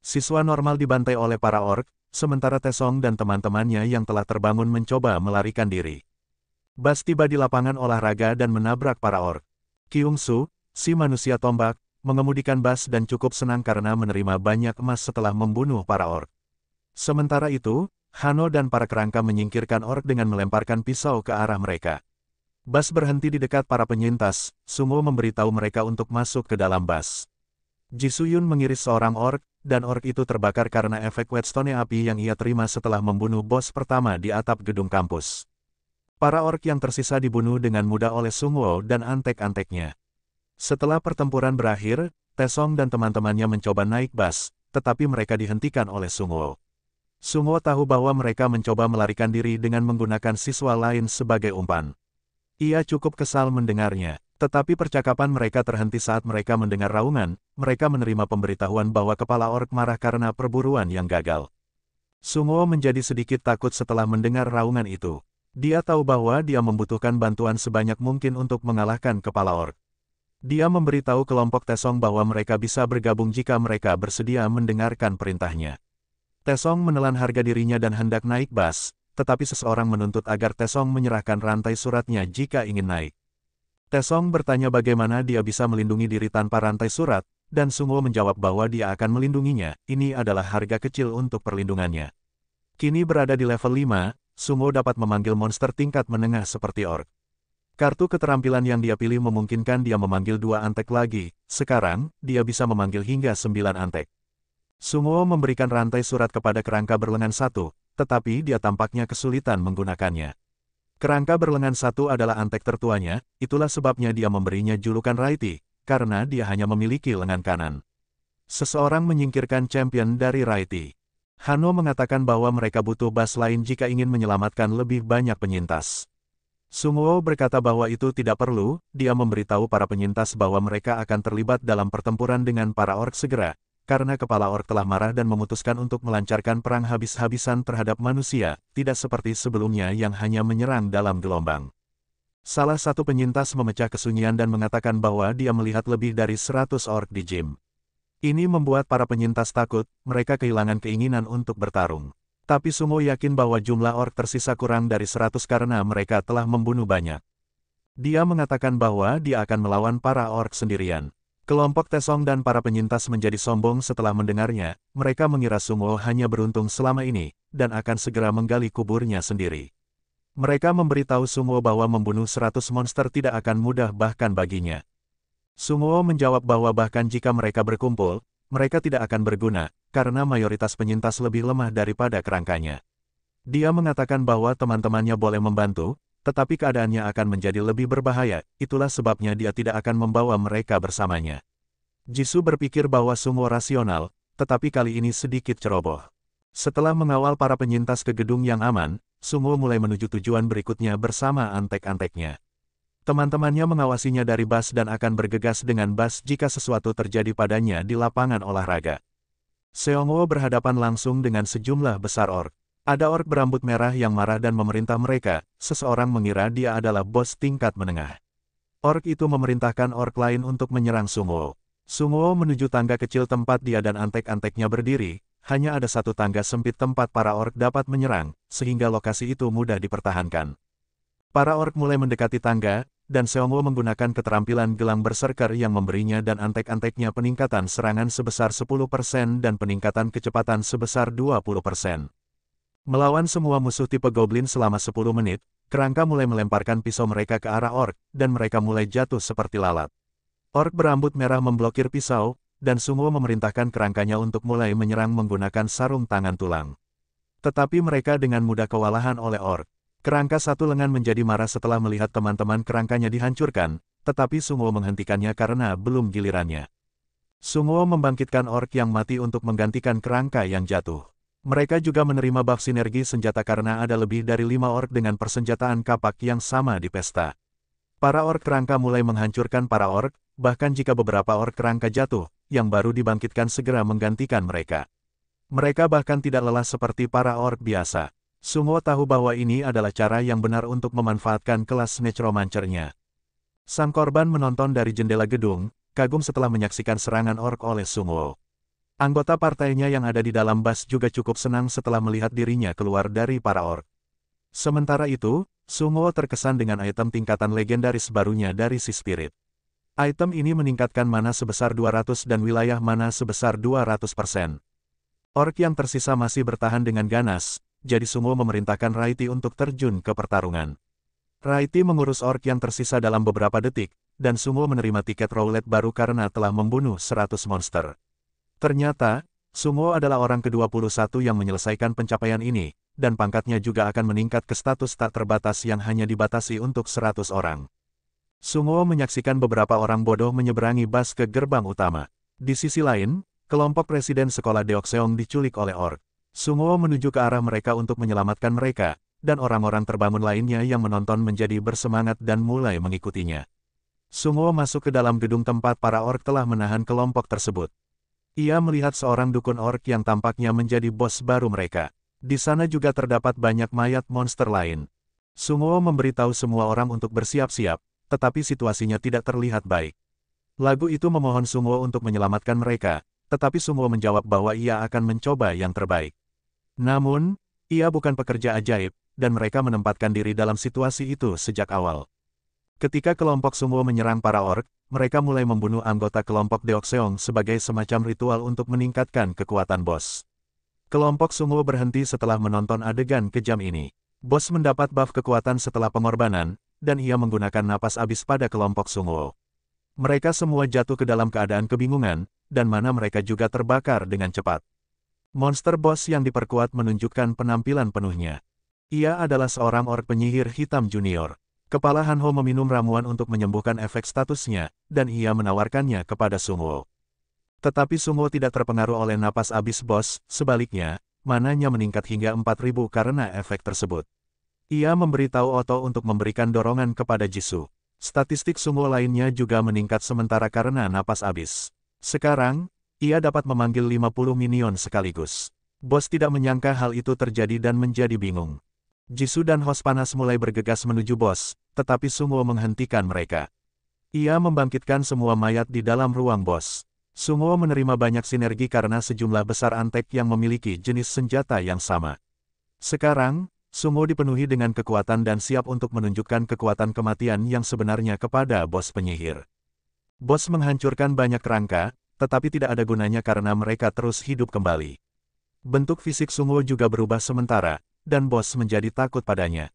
Siswa normal dibantai oleh para ork, sementara Tesong dan teman-temannya yang telah terbangun mencoba melarikan diri. Bus tiba di lapangan olahraga dan menabrak para ork. Kyungsu, si manusia tombak, mengemudikan bus dan cukup senang karena menerima banyak emas setelah membunuh para ork. Sementara itu, Hano dan para kerangka menyingkirkan ork dengan melemparkan pisau ke arah mereka. Bus berhenti di dekat para penyintas, Sungo memberitahu mereka untuk masuk ke dalam bus. Jisuyun mengiris seorang ork, dan ork itu terbakar karena efek whetstone api yang ia terima setelah membunuh bos pertama di atap gedung kampus. Para ork yang tersisa dibunuh dengan mudah oleh Sungo dan antek-anteknya. Setelah pertempuran berakhir, Tesong dan teman-temannya mencoba naik bus, tetapi mereka dihentikan oleh Sungo. Sungo tahu bahwa mereka mencoba melarikan diri dengan menggunakan siswa lain sebagai umpan. Ia cukup kesal mendengarnya, tetapi percakapan mereka terhenti saat mereka mendengar raungan. Mereka menerima pemberitahuan bahwa kepala ork marah karena perburuan yang gagal. Sungo menjadi sedikit takut setelah mendengar raungan itu. Dia tahu bahwa dia membutuhkan bantuan sebanyak mungkin untuk mengalahkan kepala ork. Dia memberitahu kelompok Tesong bahwa mereka bisa bergabung jika mereka bersedia mendengarkan perintahnya. Tesong menelan harga dirinya dan hendak naik bus, tetapi seseorang menuntut agar Tesong menyerahkan rantai suratnya jika ingin naik. Tesong bertanya bagaimana dia bisa melindungi diri tanpa rantai surat, dan Sungo menjawab bahwa dia akan melindunginya, ini adalah harga kecil untuk perlindungannya. Kini berada di level 5, Sungo dapat memanggil monster tingkat menengah seperti ork. Kartu keterampilan yang dia pilih memungkinkan dia memanggil 2 antek lagi, sekarang, dia bisa memanggil hingga 9 antek. Sungo memberikan rantai surat kepada kerangka berlengan 1, tetapi dia tampaknya kesulitan menggunakannya. Kerangka berlengan 1 adalah antek tertuanya, itulah sebabnya dia memberinya julukan Raiti, karena dia hanya memiliki lengan kanan. Seseorang menyingkirkan champion dari Raiti. Hano mengatakan bahwa mereka butuh bus lain jika ingin menyelamatkan lebih banyak penyintas. Sungo berkata bahwa itu tidak perlu, dia memberitahu para penyintas bahwa mereka akan terlibat dalam pertempuran dengan para ork segera, karena kepala ork telah marah dan memutuskan untuk melancarkan perang habis-habisan terhadap manusia, tidak seperti sebelumnya yang hanya menyerang dalam gelombang. Salah satu penyintas memecah kesunyian dan mengatakan bahwa dia melihat lebih dari 100 ork di gym. Ini membuat para penyintas takut, mereka kehilangan keinginan untuk bertarung. Tapi Sungo yakin bahwa jumlah ork tersisa kurang dari 100 karena mereka telah membunuh banyak. Dia mengatakan bahwa dia akan melawan para ork sendirian. Kelompok Tesong dan para penyintas menjadi sombong setelah mendengarnya, mereka mengira Sungo hanya beruntung selama ini, dan akan segera menggali kuburnya sendiri. Mereka memberitahu Sungo bahwa membunuh 100 monster tidak akan mudah bahkan baginya. Sungo menjawab bahwa bahkan jika mereka berkumpul, mereka tidak akan berguna, karena mayoritas penyintas lebih lemah daripada kerangkanya. Dia mengatakan bahwa teman-temannya boleh membantu, tetapi keadaannya akan menjadi lebih berbahaya, itulah sebabnya dia tidak akan membawa mereka bersamanya. Jisoo berpikir bahwa Sungo rasional, tetapi kali ini sedikit ceroboh. Setelah mengawal para penyintas ke gedung yang aman, Sungo mulai menuju tujuan berikutnya bersama antek-anteknya. Teman-temannya mengawasinya dari bus dan akan bergegas dengan bus jika sesuatu terjadi padanya di lapangan olahraga. Seongwo berhadapan langsung dengan sejumlah besar ork. Ada ork berambut merah yang marah dan memerintah mereka, seseorang mengira dia adalah bos tingkat menengah. Ork itu memerintahkan ork lain untuk menyerang Sungo. Sungo menuju tangga kecil tempat dia dan antek-anteknya berdiri, hanya ada satu tangga sempit tempat para ork dapat menyerang, sehingga lokasi itu mudah dipertahankan. Para ork mulai mendekati tangga, dan Seongwo menggunakan keterampilan gelang berserker yang memberinya dan antek-anteknya peningkatan serangan sebesar 10% dan peningkatan kecepatan sebesar 20%. Melawan semua musuh tipe goblin selama 10 menit, kerangka mulai melemparkan pisau mereka ke arah ork, dan mereka mulai jatuh seperti lalat. Ork berambut merah memblokir pisau, dan Sunguo memerintahkan kerangkanya untuk mulai menyerang menggunakan sarung tangan tulang. Tetapi mereka dengan mudah kewalahan oleh ork. Kerangka satu lengan menjadi marah setelah melihat teman-teman kerangkanya dihancurkan, tetapi Sunguo menghentikannya karena belum gilirannya. Sunguo membangkitkan ork yang mati untuk menggantikan kerangka yang jatuh. Mereka juga menerima buff sinergi senjata karena ada lebih dari 5 ork dengan persenjataan kapak yang sama di pesta. Para ork kerangka mulai menghancurkan para ork, bahkan jika beberapa ork kerangka jatuh, yang baru dibangkitkan segera menggantikan mereka. Mereka bahkan tidak lelah seperti para ork biasa. Sunguo tahu bahwa ini adalah cara yang benar untuk memanfaatkan kelas Necromancer-nya. Sang korban menonton dari jendela gedung, kagum setelah menyaksikan serangan ork oleh Sunguo. Anggota partainya yang ada di dalam bus juga cukup senang setelah melihat dirinya keluar dari para ork. Sementara itu, Sunguo terkesan dengan item tingkatan legendaris barunya dari si Spirit. Item ini meningkatkan mana sebesar 200 dan wilayah mana sebesar 200%. Ork yang tersisa masih bertahan dengan ganas, jadi Sunguo memerintahkan Raiti untuk terjun ke pertarungan. Raiti mengurus ork yang tersisa dalam beberapa detik, dan Sunguo menerima tiket roulette baru karena telah membunuh 100 monster. Ternyata, Sunguo adalah orang ke-21 yang menyelesaikan pencapaian ini, dan pangkatnya juga akan meningkat ke status tak terbatas yang hanya dibatasi untuk 100 orang. Sunguo menyaksikan beberapa orang bodoh menyeberangi bus ke gerbang utama. Di sisi lain, kelompok presiden sekolah Deokseong diculik oleh ork. Sunguo menuju ke arah mereka untuk menyelamatkan mereka, dan orang-orang terbangun lainnya yang menonton menjadi bersemangat dan mulai mengikutinya. Sunguo masuk ke dalam gedung tempat para ork telah menahan kelompok tersebut. Ia melihat seorang dukun ork yang tampaknya menjadi bos baru mereka. Di sana juga terdapat banyak mayat monster lain. Sunguo memberitahu semua orang untuk bersiap-siap, tetapi situasinya tidak terlihat baik. Lagu itu memohon Sunguo untuk menyelamatkan mereka, tetapi Sunguo menjawab bahwa ia akan mencoba yang terbaik. Namun, ia bukan pekerja ajaib, dan mereka menempatkan diri dalam situasi itu sejak awal. Ketika kelompok Sunguo menyerang para ork, mereka mulai membunuh anggota kelompok Deokseong sebagai semacam ritual untuk meningkatkan kekuatan bos. Kelompok Sunguo berhenti setelah menonton adegan kejam ini. Bos mendapat buff kekuatan setelah pengorbanan, dan ia menggunakan napas abis pada kelompok Sunguo. Mereka semua jatuh ke dalam keadaan kebingungan, dan mana mereka juga terbakar dengan cepat. Monster bos yang diperkuat menunjukkan penampilan penuhnya. Ia adalah seorang ork penyihir hitam junior. Kepala Hanho meminum ramuan untuk menyembuhkan efek statusnya, dan ia menawarkannya kepada Sunguo. Tetapi Sunguo tidak terpengaruh oleh napas abis bos, sebaliknya, mananya meningkat hingga 4000 karena efek tersebut. Ia memberitahu Otto untuk memberikan dorongan kepada Jisoo. Statistik Sunguo lainnya juga meningkat sementara karena napas abis. Sekarang, ia dapat memanggil 50 minion sekaligus. Bos tidak menyangka hal itu terjadi dan menjadi bingung. Jisoo dan Hos Panas mulai bergegas menuju bos, tetapi Sunguo menghentikan mereka. Ia membangkitkan semua mayat di dalam ruang bos. Sunguo menerima banyak sinergi karena sejumlah besar antek yang memiliki jenis senjata yang sama. Sekarang, Sunguo dipenuhi dengan kekuatan dan siap untuk menunjukkan kekuatan kematian yang sebenarnya kepada bos penyihir. Bos menghancurkan banyak kerangka, tetapi tidak ada gunanya karena mereka terus hidup kembali. Bentuk fisik Sunguo juga berubah sementara, dan bos menjadi takut padanya.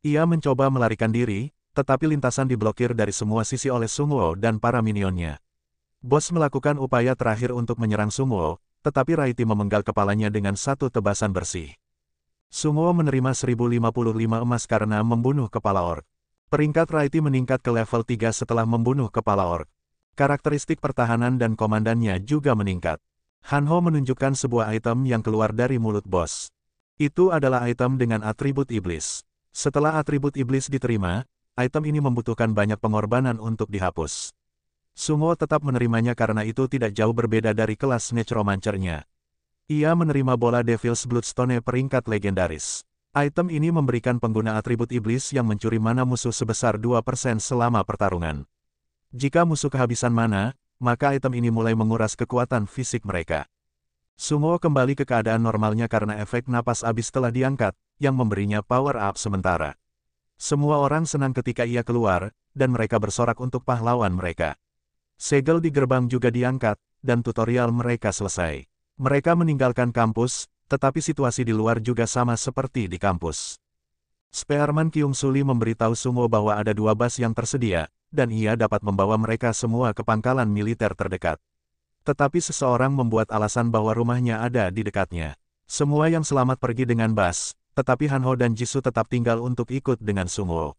Ia mencoba melarikan diri, tetapi lintasan diblokir dari semua sisi oleh Sunguo dan para minionnya. Bos melakukan upaya terakhir untuk menyerang Sunguo, tetapi Raiti memenggal kepalanya dengan satu tebasan bersih. Sunguo menerima 1055 emas karena membunuh kepala ork. Peringkat Raiti meningkat ke level 3 setelah membunuh kepala ork. Karakteristik pertahanan dan komandannya juga meningkat. Hanho menunjukkan sebuah item yang keluar dari mulut bos. Itu adalah item dengan atribut iblis. Setelah atribut iblis diterima, item ini membutuhkan banyak pengorbanan untuk dihapus. Sunguo tetap menerimanya karena itu tidak jauh berbeda dari kelas Necromancer-nya. Ia menerima bola Devil's Bloodstone peringkat legendaris. Item ini memberikan pengguna atribut iblis yang mencuri mana musuh sebesar 2% selama pertarungan. Jika musuh kehabisan mana, maka item ini mulai menguras kekuatan fisik mereka. Sunguo kembali ke keadaan normalnya karena efek napas abis telah diangkat, yang memberinya power up sementara. Semua orang senang ketika ia keluar, dan mereka bersorak untuk pahlawan mereka. Segel di gerbang juga diangkat, dan tutorial mereka selesai. Mereka meninggalkan kampus, tetapi situasi di luar juga sama seperti di kampus. Spearman Kyung Suli memberitahu Sunguo bahwa ada 2 bus yang tersedia, dan ia dapat membawa mereka semua ke pangkalan militer terdekat. Tetapi seseorang membuat alasan bahwa rumahnya ada di dekatnya. Semua yang selamat pergi dengan bus, tetapi Hanho dan Jisoo tetap tinggal untuk ikut dengan Sungwoo.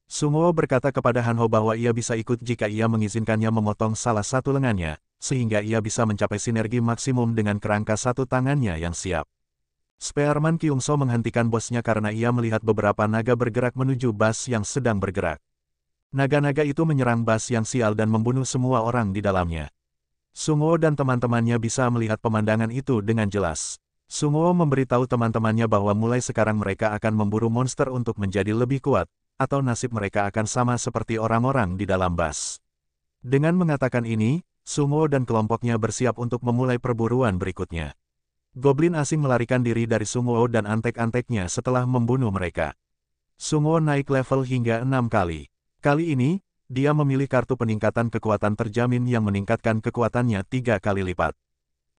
Sungwoo berkata kepada Hanho bahwa ia bisa ikut jika ia mengizinkannya memotong salah satu lengannya, sehingga ia bisa mencapai sinergi maksimum dengan kerangka satu tangannya yang siap. Spearman Kyungso menghentikan bosnya karena ia melihat beberapa naga bergerak menuju bus yang sedang bergerak. Naga-naga itu menyerang bus yang sial dan membunuh semua orang di dalamnya. Sungwoo dan teman-temannya bisa melihat pemandangan itu dengan jelas. Sungwoo memberitahu teman-temannya bahwa mulai sekarang mereka akan memburu monster untuk menjadi lebih kuat, atau nasib mereka akan sama seperti orang-orang di dalam bus. Dengan mengatakan ini, Sungwoo dan kelompoknya bersiap untuk memulai perburuan berikutnya. Goblin asing melarikan diri dari Sungwoo dan antek-anteknya setelah membunuh mereka. Sungwoo naik level hingga 6 kali. Kali ini, dia memilih kartu peningkatan kekuatan terjamin yang meningkatkan kekuatannya 3 kali lipat.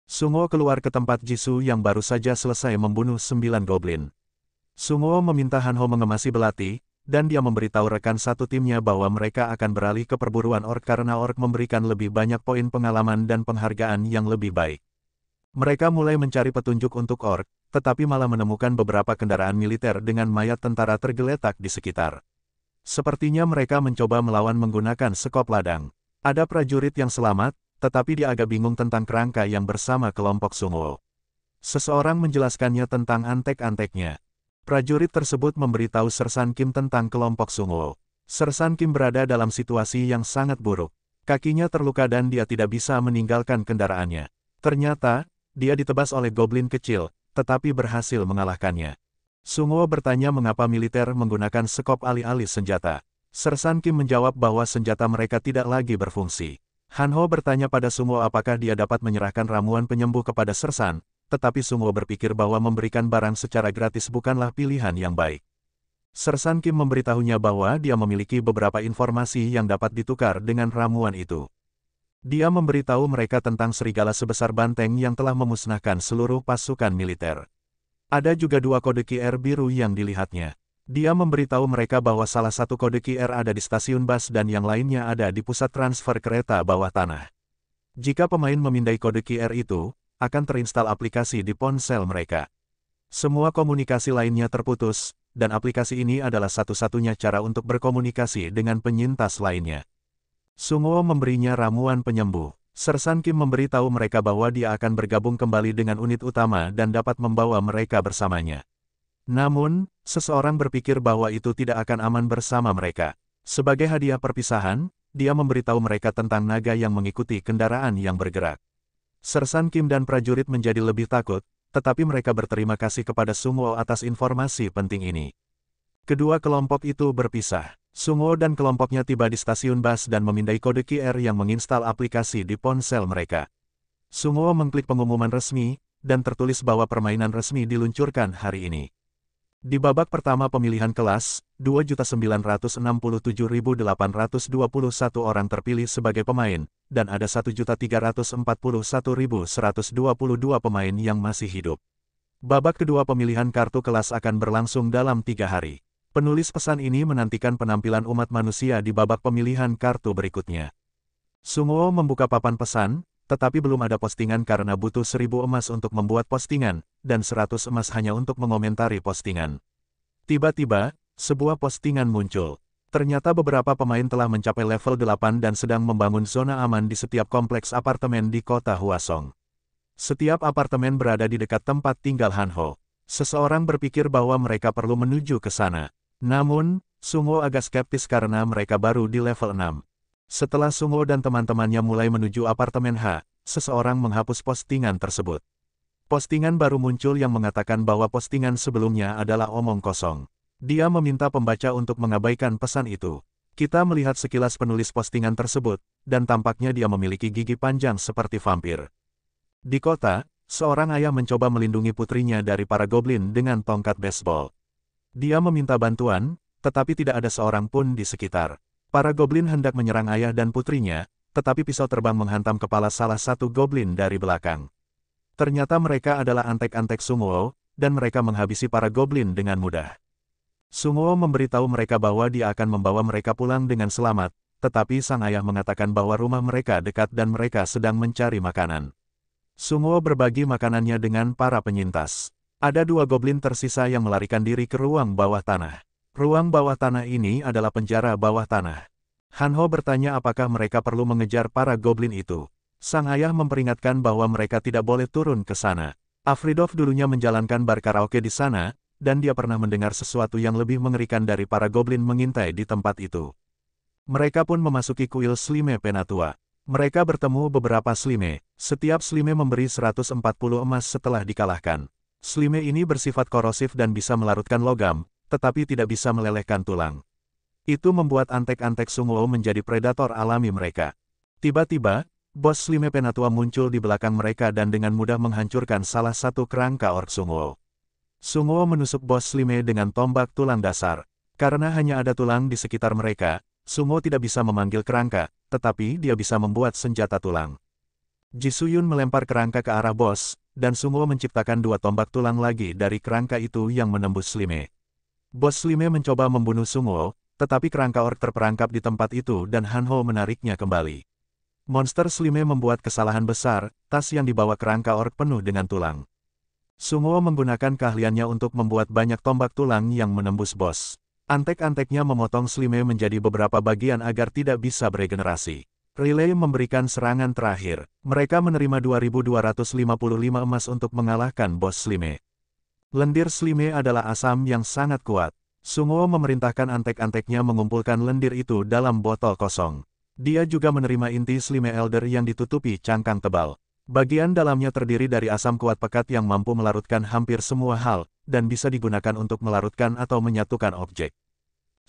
Sungwoo keluar ke tempat Jisoo yang baru saja selesai membunuh 9 goblin. Sungwoo meminta Hanho mengemasi belati, dan dia memberitahu rekan satu timnya bahwa mereka akan beralih ke perburuan orc karena orc memberikan lebih banyak poin pengalaman dan penghargaan yang lebih baik. Mereka mulai mencari petunjuk untuk orc, tetapi malah menemukan beberapa kendaraan militer dengan mayat tentara tergeletak di sekitar. Sepertinya mereka mencoba melawan menggunakan sekop ladang. Ada prajurit yang selamat, tetapi dia agak bingung tentang kerangka yang bersama kelompok Sungwoo. Seseorang menjelaskannya tentang antek-anteknya. Prajurit tersebut memberitahu Sersan Kim tentang kelompok Sungwoo. Sersan Kim berada dalam situasi yang sangat buruk. Kakinya terluka dan dia tidak bisa meninggalkan kendaraannya. Ternyata, dia ditebas oleh goblin kecil, tetapi berhasil mengalahkannya. Sungwoo bertanya mengapa militer menggunakan sekop alih-alih senjata. Sersan Kim menjawab bahwa senjata mereka tidak lagi berfungsi. Hanho bertanya pada Sungwoo apakah dia dapat menyerahkan ramuan penyembuh kepada Sersan, tetapi Sungwoo berpikir bahwa memberikan barang secara gratis bukanlah pilihan yang baik. Sersan Kim memberitahunya bahwa dia memiliki beberapa informasi yang dapat ditukar dengan ramuan itu. Dia memberitahu mereka tentang serigala sebesar banteng yang telah memusnahkan seluruh pasukan militer. Ada juga 2 kode QR biru yang dilihatnya. Dia memberitahu mereka bahwa salah satu kode QR ada di stasiun bus dan yang lainnya ada di pusat transfer kereta bawah tanah. Jika pemain memindai kode QR itu, akan terinstal aplikasi di ponsel mereka. Semua komunikasi lainnya terputus, dan aplikasi ini adalah satu-satunya cara untuk berkomunikasi dengan penyintas lainnya. Sungwoo memberinya ramuan penyembuh. Sersan Kim memberitahu mereka bahwa dia akan bergabung kembali dengan unit utama dan dapat membawa mereka bersamanya. Namun, seseorang berpikir bahwa itu tidak akan aman bersama mereka. Sebagai hadiah perpisahan, dia memberitahu mereka tentang naga yang mengikuti kendaraan yang bergerak. Sersan Kim dan prajurit menjadi lebih takut, tetapi mereka berterima kasih kepada Sungwoo atas informasi penting ini. Kedua kelompok itu berpisah. Sungwoo dan kelompoknya tiba di stasiun bus dan memindai kode QR yang menginstal aplikasi di ponsel mereka. Sungwoo mengklik pengumuman resmi, dan tertulis bahwa permainan resmi diluncurkan hari ini. Di babak pertama pemilihan kelas, 2.967.821 orang terpilih sebagai pemain, dan ada 1.341.122 pemain yang masih hidup. Babak kedua pemilihan kartu kelas akan berlangsung dalam 3 hari. Penulis pesan ini menantikan penampilan umat manusia di babak pemilihan kartu berikutnya. Sungwoo membuka papan pesan, tetapi belum ada postingan karena butuh 1.000 emas untuk membuat postingan, dan 100 emas hanya untuk mengomentari postingan. Tiba-tiba, sebuah postingan muncul. Ternyata beberapa pemain telah mencapai level 8 dan sedang membangun zona aman di setiap kompleks apartemen di kota Hwasong. Setiap apartemen berada di dekat tempat tinggal Hanho. Seseorang berpikir bahwa mereka perlu menuju ke sana. Namun, Sungwoo agak skeptis karena mereka baru di level 6. Setelah Sungwoo dan teman-temannya mulai menuju apartemen H, seseorang menghapus postingan tersebut. Postingan baru muncul yang mengatakan bahwa postingan sebelumnya adalah omong kosong. Dia meminta pembaca untuk mengabaikan pesan itu. Kita melihat sekilas penulis postingan tersebut, dan tampaknya dia memiliki gigi panjang seperti vampir. Di kota, seorang ayah mencoba melindungi putrinya dari para goblin dengan tongkat baseball. Dia meminta bantuan, tetapi tidak ada seorang pun di sekitar. Para goblin hendak menyerang ayah dan putrinya, tetapi pisau terbang menghantam kepala salah satu goblin dari belakang. Ternyata mereka adalah antek-antek Sungwoo, dan mereka menghabisi para goblin dengan mudah. Sungwoo memberitahu mereka bahwa dia akan membawa mereka pulang dengan selamat, tetapi sang ayah mengatakan bahwa rumah mereka dekat dan mereka sedang mencari makanan. Sunguo berbagi makanannya dengan para penyintas. Ada 2 goblin tersisa yang melarikan diri ke ruang bawah tanah. Ruang bawah tanah ini adalah penjara bawah tanah. Han Ho bertanya apakah mereka perlu mengejar para goblin itu. Sang ayah memperingatkan bahwa mereka tidak boleh turun ke sana. Afridov dulunya menjalankan bar karaoke di sana, dan dia pernah mendengar sesuatu yang lebih mengerikan dari para goblin mengintai di tempat itu. Mereka pun memasuki kuil Slime Penatua. Mereka bertemu beberapa Slime. Setiap Slime memberi 140 emas setelah dikalahkan. Slime ini bersifat korosif dan bisa melarutkan logam, tetapi tidak bisa melelehkan tulang. Itu membuat antek-antek Sunguo menjadi predator alami mereka. Tiba-tiba, bos Slime Penatua muncul di belakang mereka dan dengan mudah menghancurkan salah satu kerangka ork Sunguo. Sunguo menusuk bos Slime dengan tombak tulang dasar. Karena hanya ada tulang di sekitar mereka, Sunguo tidak bisa memanggil kerangka, tetapi dia bisa membuat senjata tulang. Jisuyun melempar kerangka ke arah bos, dan Sunguo menciptakan 2 tombak tulang lagi dari kerangka itu yang menembus Slime. Bos Slime mencoba membunuh Sunguo, tetapi kerangka ork terperangkap di tempat itu dan Han Ho menariknya kembali. Monster Slime membuat kesalahan besar, tas yang dibawa kerangka ork penuh dengan tulang. Sunguo menggunakan keahliannya untuk membuat banyak tombak tulang yang menembus bos. Antek-anteknya memotong Slime menjadi beberapa bagian agar tidak bisa beregenerasi. Relay memberikan serangan terakhir. Mereka menerima 2.255 emas untuk mengalahkan bos Slime. Lendir Slime adalah asam yang sangat kuat. Sunguo memerintahkan antek-anteknya mengumpulkan lendir itu dalam botol kosong. Dia juga menerima inti Slime Elder yang ditutupi cangkang tebal. Bagian dalamnya terdiri dari asam kuat pekat yang mampu melarutkan hampir semua hal, dan bisa digunakan untuk melarutkan atau menyatukan objek.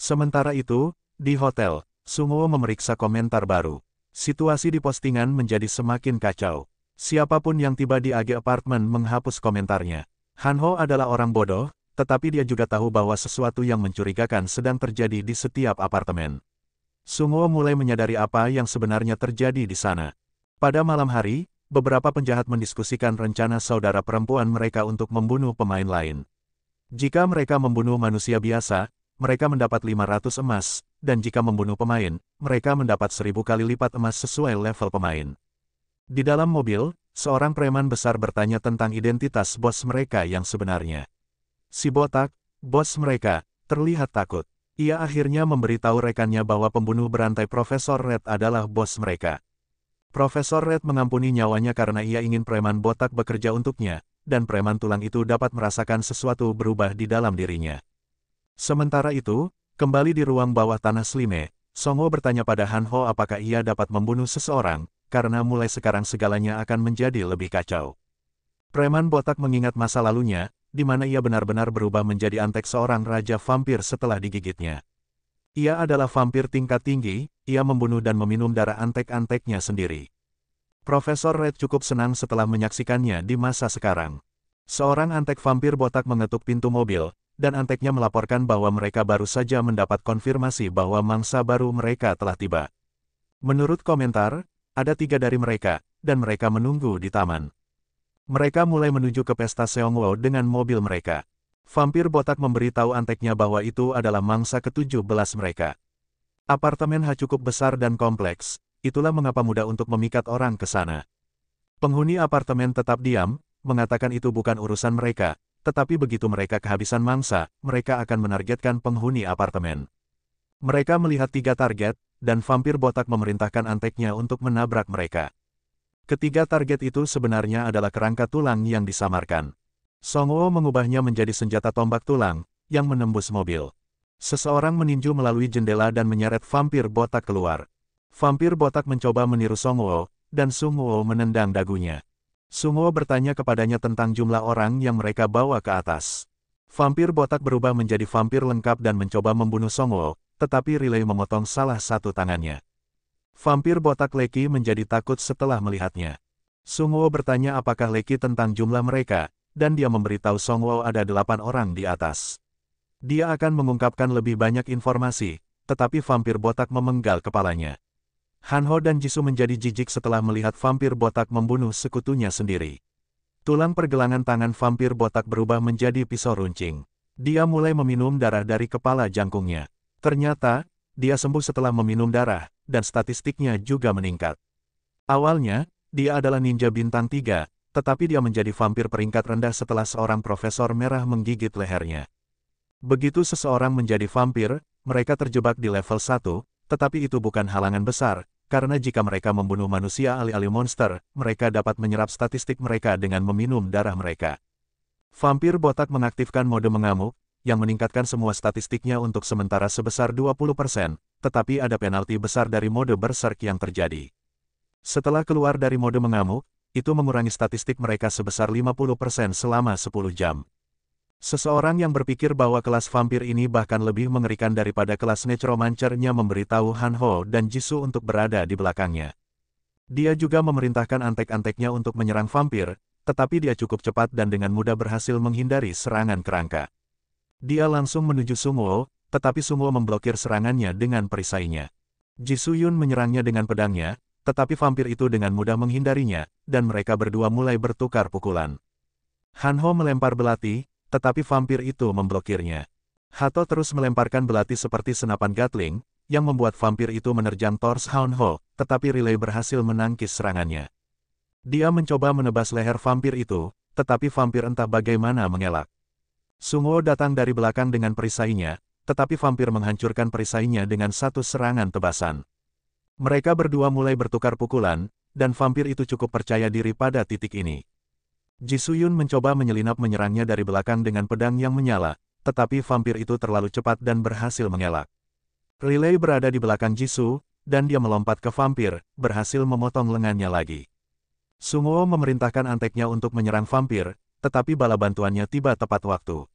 Sementara itu, di hotel, Sunguo memeriksa komentar baru. Situasi di postingan menjadi semakin kacau. Siapapun yang tiba di AG Apartment menghapus komentarnya. Han Ho adalah orang bodoh, tetapi dia juga tahu bahwa sesuatu yang mencurigakan sedang terjadi di setiap apartemen. Sunguo mulai menyadari apa yang sebenarnya terjadi di sana. Pada malam hari, beberapa penjahat mendiskusikan rencana saudara perempuan mereka untuk membunuh pemain lain. Jika mereka membunuh manusia biasa, mereka mendapat 500 emas, dan jika membunuh pemain, mereka mendapat 1000 kali lipat emas sesuai level pemain. Di dalam mobil, seorang preman besar bertanya tentang identitas bos mereka yang sebenarnya. Si botak, bos mereka, terlihat takut. Ia akhirnya memberitahu rekannya bahwa pembunuh berantai Profesor Red adalah bos mereka. Profesor Red mengampuni nyawanya karena ia ingin preman botak bekerja untuknya, dan preman tulang itu dapat merasakan sesuatu berubah di dalam dirinya. Sementara itu, kembali di ruang bawah tanah Slime, Songo bertanya pada Han Ho apakah ia dapat membunuh seseorang, karena mulai sekarang segalanya akan menjadi lebih kacau. Preman botak mengingat masa lalunya, di mana ia benar-benar berubah menjadi antek seorang raja vampir setelah digigitnya. Ia adalah vampir tingkat tinggi, ia membunuh dan meminum darah antek-anteknya sendiri. Profesor Red cukup senang setelah menyaksikannya di masa sekarang. Seorang antek vampir botak mengetuk pintu mobil, dan anteknya melaporkan bahwa mereka baru saja mendapat konfirmasi bahwa mangsa baru mereka telah tiba. Menurut komentar, ada 3 dari mereka, dan mereka menunggu di taman. Mereka mulai menuju ke pesta Seongwo dengan mobil mereka. Vampir botak memberitahu anteknya bahwa itu adalah mangsa ke-17 mereka. Apartemen H cukup besar dan kompleks, itulah mengapa mudah untuk memikat orang ke sana. Penghuni apartemen tetap diam, mengatakan itu bukan urusan mereka, tetapi begitu mereka kehabisan mangsa, mereka akan menargetkan penghuni apartemen. Mereka melihat 3 target, dan vampir botak memerintahkan anteknya untuk menabrak mereka. Ketiga target itu sebenarnya adalah kerangka tulang yang disamarkan. Songo mengubahnya menjadi senjata tombak tulang, yang menembus mobil. Seseorang meninju melalui jendela dan menyeret vampir botak keluar. Vampir botak mencoba meniru Songo, dan Sunguo menendang dagunya. Sunguo bertanya kepadanya tentang jumlah orang yang mereka bawa ke atas. Vampir botak berubah menjadi vampir lengkap dan mencoba membunuh Songo, tetapi Relay memotong salah satu tangannya. Vampir botak Leki menjadi takut setelah melihatnya. Sunguo bertanya apakah Leki tentang jumlah mereka, dan dia memberitahu Songo ada 8 orang di atas. Dia akan mengungkapkan lebih banyak informasi, tetapi vampir botak memenggal kepalanya. Han Ho dan Jisoo menjadi jijik setelah melihat vampir botak membunuh sekutunya sendiri. Tulang pergelangan tangan vampir botak berubah menjadi pisau runcing. Dia mulai meminum darah dari kepala jangkungnya. Ternyata, dia sembuh setelah meminum darah, dan statistiknya juga meningkat. Awalnya, dia adalah ninja bintang 3, tetapi dia menjadi vampir peringkat rendah setelah seorang profesor merah menggigit lehernya. Begitu seseorang menjadi vampir, mereka terjebak di level 1, tetapi itu bukan halangan besar, karena jika mereka membunuh manusia alih-alih monster, mereka dapat menyerap statistik mereka dengan meminum darah mereka. Vampir botak mengaktifkan mode mengamuk, yang meningkatkan semua statistiknya untuk sementara sebesar 20%, tetapi ada penalti besar dari mode berserk yang terjadi. Setelah keluar dari mode mengamuk, itu mengurangi statistik mereka sebesar 50% selama 10 jam. Seseorang yang berpikir bahwa kelas vampir ini bahkan lebih mengerikan daripada kelas Necromancer-nya memberitahu Han Ho dan Jisoo untuk berada di belakangnya. Dia juga memerintahkan antek-anteknya untuk menyerang vampir, tetapi dia cukup cepat dan dengan mudah berhasil menghindari serangan kerangka. Dia langsung menuju Sungwoo, tetapi Sungwoo memblokir serangannya dengan perisainya. Jisoo Yun menyerangnya dengan pedangnya, tetapi vampir itu dengan mudah menghindarinya, dan mereka berdua mulai bertukar pukulan. Han Ho melempar belati, tetapi vampir itu memblokirnya. Hato terus melemparkan belati seperti senapan Gatling, yang membuat vampir itu menerjang torso Han Ho, tetapi Riley berhasil menangkis serangannya. Dia mencoba menebas leher vampir itu, tetapi vampir entah bagaimana mengelak. Sungwoo datang dari belakang dengan perisainya, tetapi vampir menghancurkan perisainya dengan satu serangan tebasan. Mereka berdua mulai bertukar pukulan, dan vampir itu cukup percaya diri pada titik ini. Jisoo Yun mencoba menyelinap menyerangnya dari belakang dengan pedang yang menyala, tetapi vampir itu terlalu cepat dan berhasil mengelak. Riley berada di belakang Jisoo, dan dia melompat ke vampir, berhasil memotong lengannya lagi. Sungwoo memerintahkan anteknya untuk menyerang vampir, tetapi bala bantuannya tiba tepat waktu.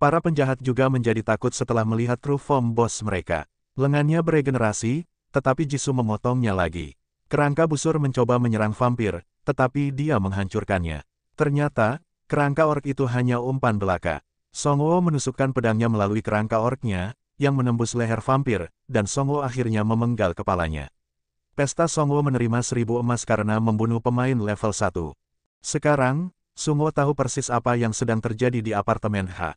Para penjahat juga menjadi takut setelah melihat true form bos mereka. Lengannya beregenerasi, tetapi Jisoo memotongnya lagi. Kerangka busur mencoba menyerang vampir, tetapi dia menghancurkannya. Ternyata, kerangka ork itu hanya umpan belaka. Songwoo menusukkan pedangnya melalui kerangka orknya, yang menembus leher vampir, dan Songwoo akhirnya memenggal kepalanya. Pesta Songwoo menerima 1000 emas karena membunuh pemain level 1. Sekarang, Sungwoo tahu persis apa yang sedang terjadi di apartemen H.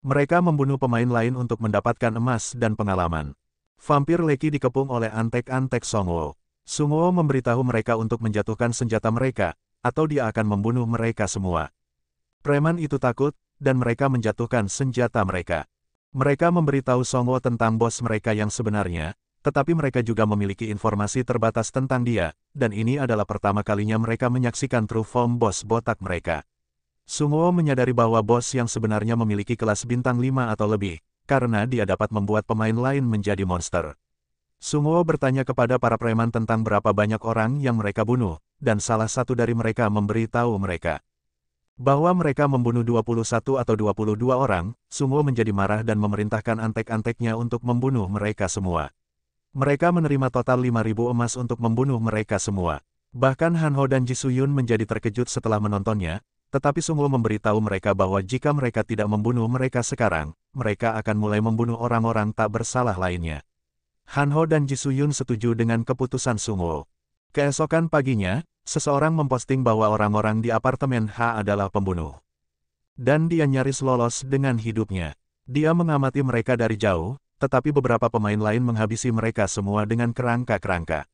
Mereka membunuh pemain lain untuk mendapatkan emas dan pengalaman. Vampir Leki dikepung oleh antek-antek Songwoo. Sungwoo memberitahu mereka untuk menjatuhkan senjata mereka, atau dia akan membunuh mereka semua. Preman itu takut, dan mereka menjatuhkan senjata mereka. Mereka memberitahu Songwoo tentang bos mereka yang sebenarnya, tetapi mereka juga memiliki informasi terbatas tentang dia, dan ini adalah pertama kalinya mereka menyaksikan true form bos botak mereka. Sungwoo menyadari bahwa bos yang sebenarnya memiliki kelas bintang 5 atau lebih, karena dia dapat membuat pemain lain menjadi monster. Sungwoo bertanya kepada para preman tentang berapa banyak orang yang mereka bunuh, dan salah satu dari mereka memberitahu mereka bahwa mereka membunuh 21 atau 22 orang. Sungwoo menjadi marah dan memerintahkan antek-anteknya untuk membunuh mereka semua. Mereka menerima total 5.000 emas untuk membunuh mereka semua. Bahkan Han Ho dan Jisoo Yun menjadi terkejut setelah menontonnya, tetapi Sungwoo memberitahu mereka bahwa jika mereka tidak membunuh mereka sekarang, mereka akan mulai membunuh orang-orang tak bersalah lainnya. Han Ho dan Jisoo Yun setuju dengan keputusan Sungwoo. Keesokan paginya, seseorang memposting bahwa orang-orang di apartemen H adalah pembunuh. Dan dia nyaris lolos dengan hidupnya. Dia mengamati mereka dari jauh, tetapi beberapa pemain lain menghabisi mereka semua dengan kerangka-kerangka.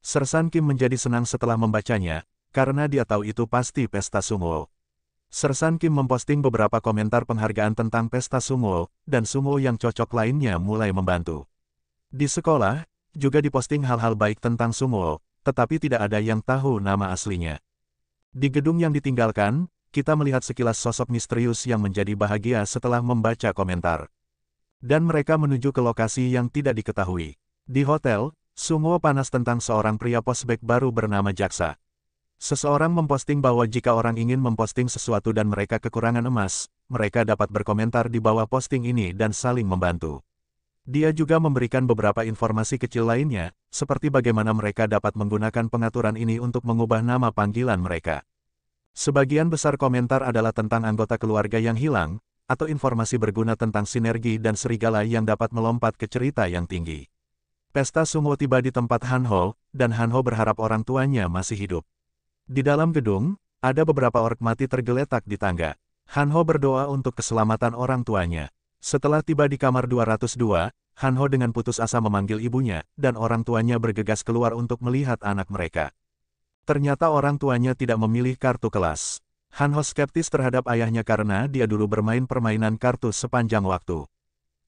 Sersan Kim menjadi senang setelah membacanya, karena dia tahu itu pasti pesta Sungwoo. Sersan Kim memposting beberapa komentar penghargaan tentang pesta Sungwoo, dan Sungwoo yang cocok lainnya mulai membantu. Di sekolah, juga diposting hal-hal baik tentang Sungwoo, tetapi tidak ada yang tahu nama aslinya. Di gedung yang ditinggalkan, kita melihat sekilas sosok misterius yang menjadi bahagia setelah membaca komentar. Dan mereka menuju ke lokasi yang tidak diketahui. Di hotel, Sungwoo panas tentang seorang pria posbek baru bernama Jaksa. Seseorang memposting bahwa jika orang ingin memposting sesuatu dan mereka kekurangan emas, mereka dapat berkomentar di bawah posting ini dan saling membantu. Dia juga memberikan beberapa informasi kecil lainnya, seperti bagaimana mereka dapat menggunakan pengaturan ini untuk mengubah nama panggilan mereka. Sebagian besar komentar adalah tentang anggota keluarga yang hilang, atau informasi berguna tentang sinergi dan serigala yang dapat melompat ke cerita yang tinggi. Pesta Sungwoo tiba di tempat Han Ho, dan Han Ho berharap orang tuanya masih hidup. Di dalam gedung, ada beberapa ork mati tergeletak di tangga. Han Ho berdoa untuk keselamatan orang tuanya. Setelah tiba di kamar 202, Han Ho dengan putus asa memanggil ibunya, dan orang tuanya bergegas keluar untuk melihat anak mereka. Ternyata orang tuanya tidak memilih kartu kelas. Han Ho skeptis terhadap ayahnya karena dia dulu bermain permainan kartu sepanjang waktu.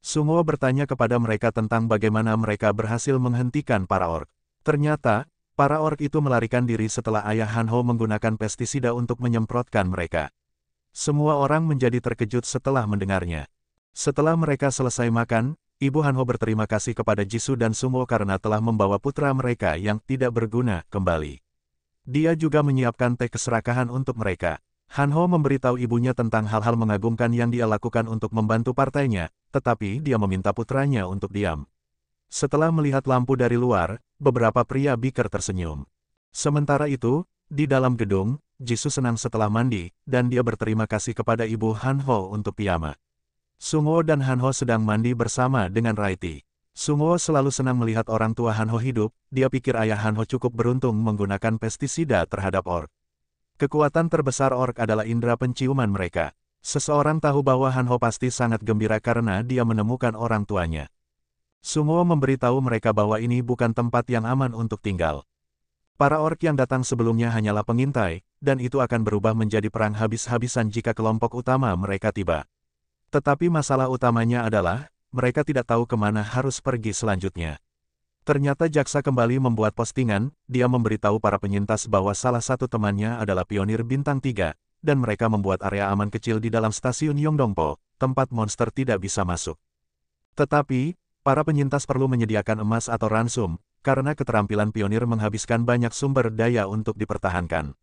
Sunguo bertanya kepada mereka tentang bagaimana mereka berhasil menghentikan para orc. Ternyata, para orc itu melarikan diri setelah ayah Han Ho menggunakan pestisida untuk menyemprotkan mereka. Semua orang menjadi terkejut setelah mendengarnya. Setelah mereka selesai makan, Ibu Han Ho berterima kasih kepada Jisoo dan Sunguo karena telah membawa putra mereka yang tidak berguna kembali. Dia juga menyiapkan teh keserakahan untuk mereka. Han Ho memberitahu ibunya tentang hal-hal mengagumkan yang dia lakukan untuk membantu partainya, tetapi dia meminta putranya untuk diam. Setelah melihat lampu dari luar, beberapa pria biker tersenyum. Sementara itu, di dalam gedung, Jisoo senang setelah mandi, dan dia berterima kasih kepada ibu Han Ho untuk piyama. Sunguo dan Han Ho sedang mandi bersama dengan Raiti. Sunguo selalu senang melihat orang tua Han Ho hidup, dia pikir ayah Han Ho cukup beruntung menggunakan pestisida terhadap orc. Kekuatan terbesar orc adalah indera penciuman mereka. Seseorang tahu bahwa Han Ho pasti sangat gembira karena dia menemukan orang tuanya. Sunguo memberitahu mereka bahwa ini bukan tempat yang aman untuk tinggal. Para orc yang datang sebelumnya hanyalah pengintai, dan itu akan berubah menjadi perang habis-habisan jika kelompok utama mereka tiba. Tetapi masalah utamanya adalah, mereka tidak tahu kemana harus pergi selanjutnya. Ternyata jaksa kembali membuat postingan, dia memberitahu para penyintas bahwa salah satu temannya adalah pionir bintang 3, dan mereka membuat area aman kecil di dalam stasiun Yongdongpo, tempat monster tidak bisa masuk. Tetapi, para penyintas perlu menyediakan emas atau ransum, karena keterampilan pionir menghabiskan banyak sumber daya untuk dipertahankan.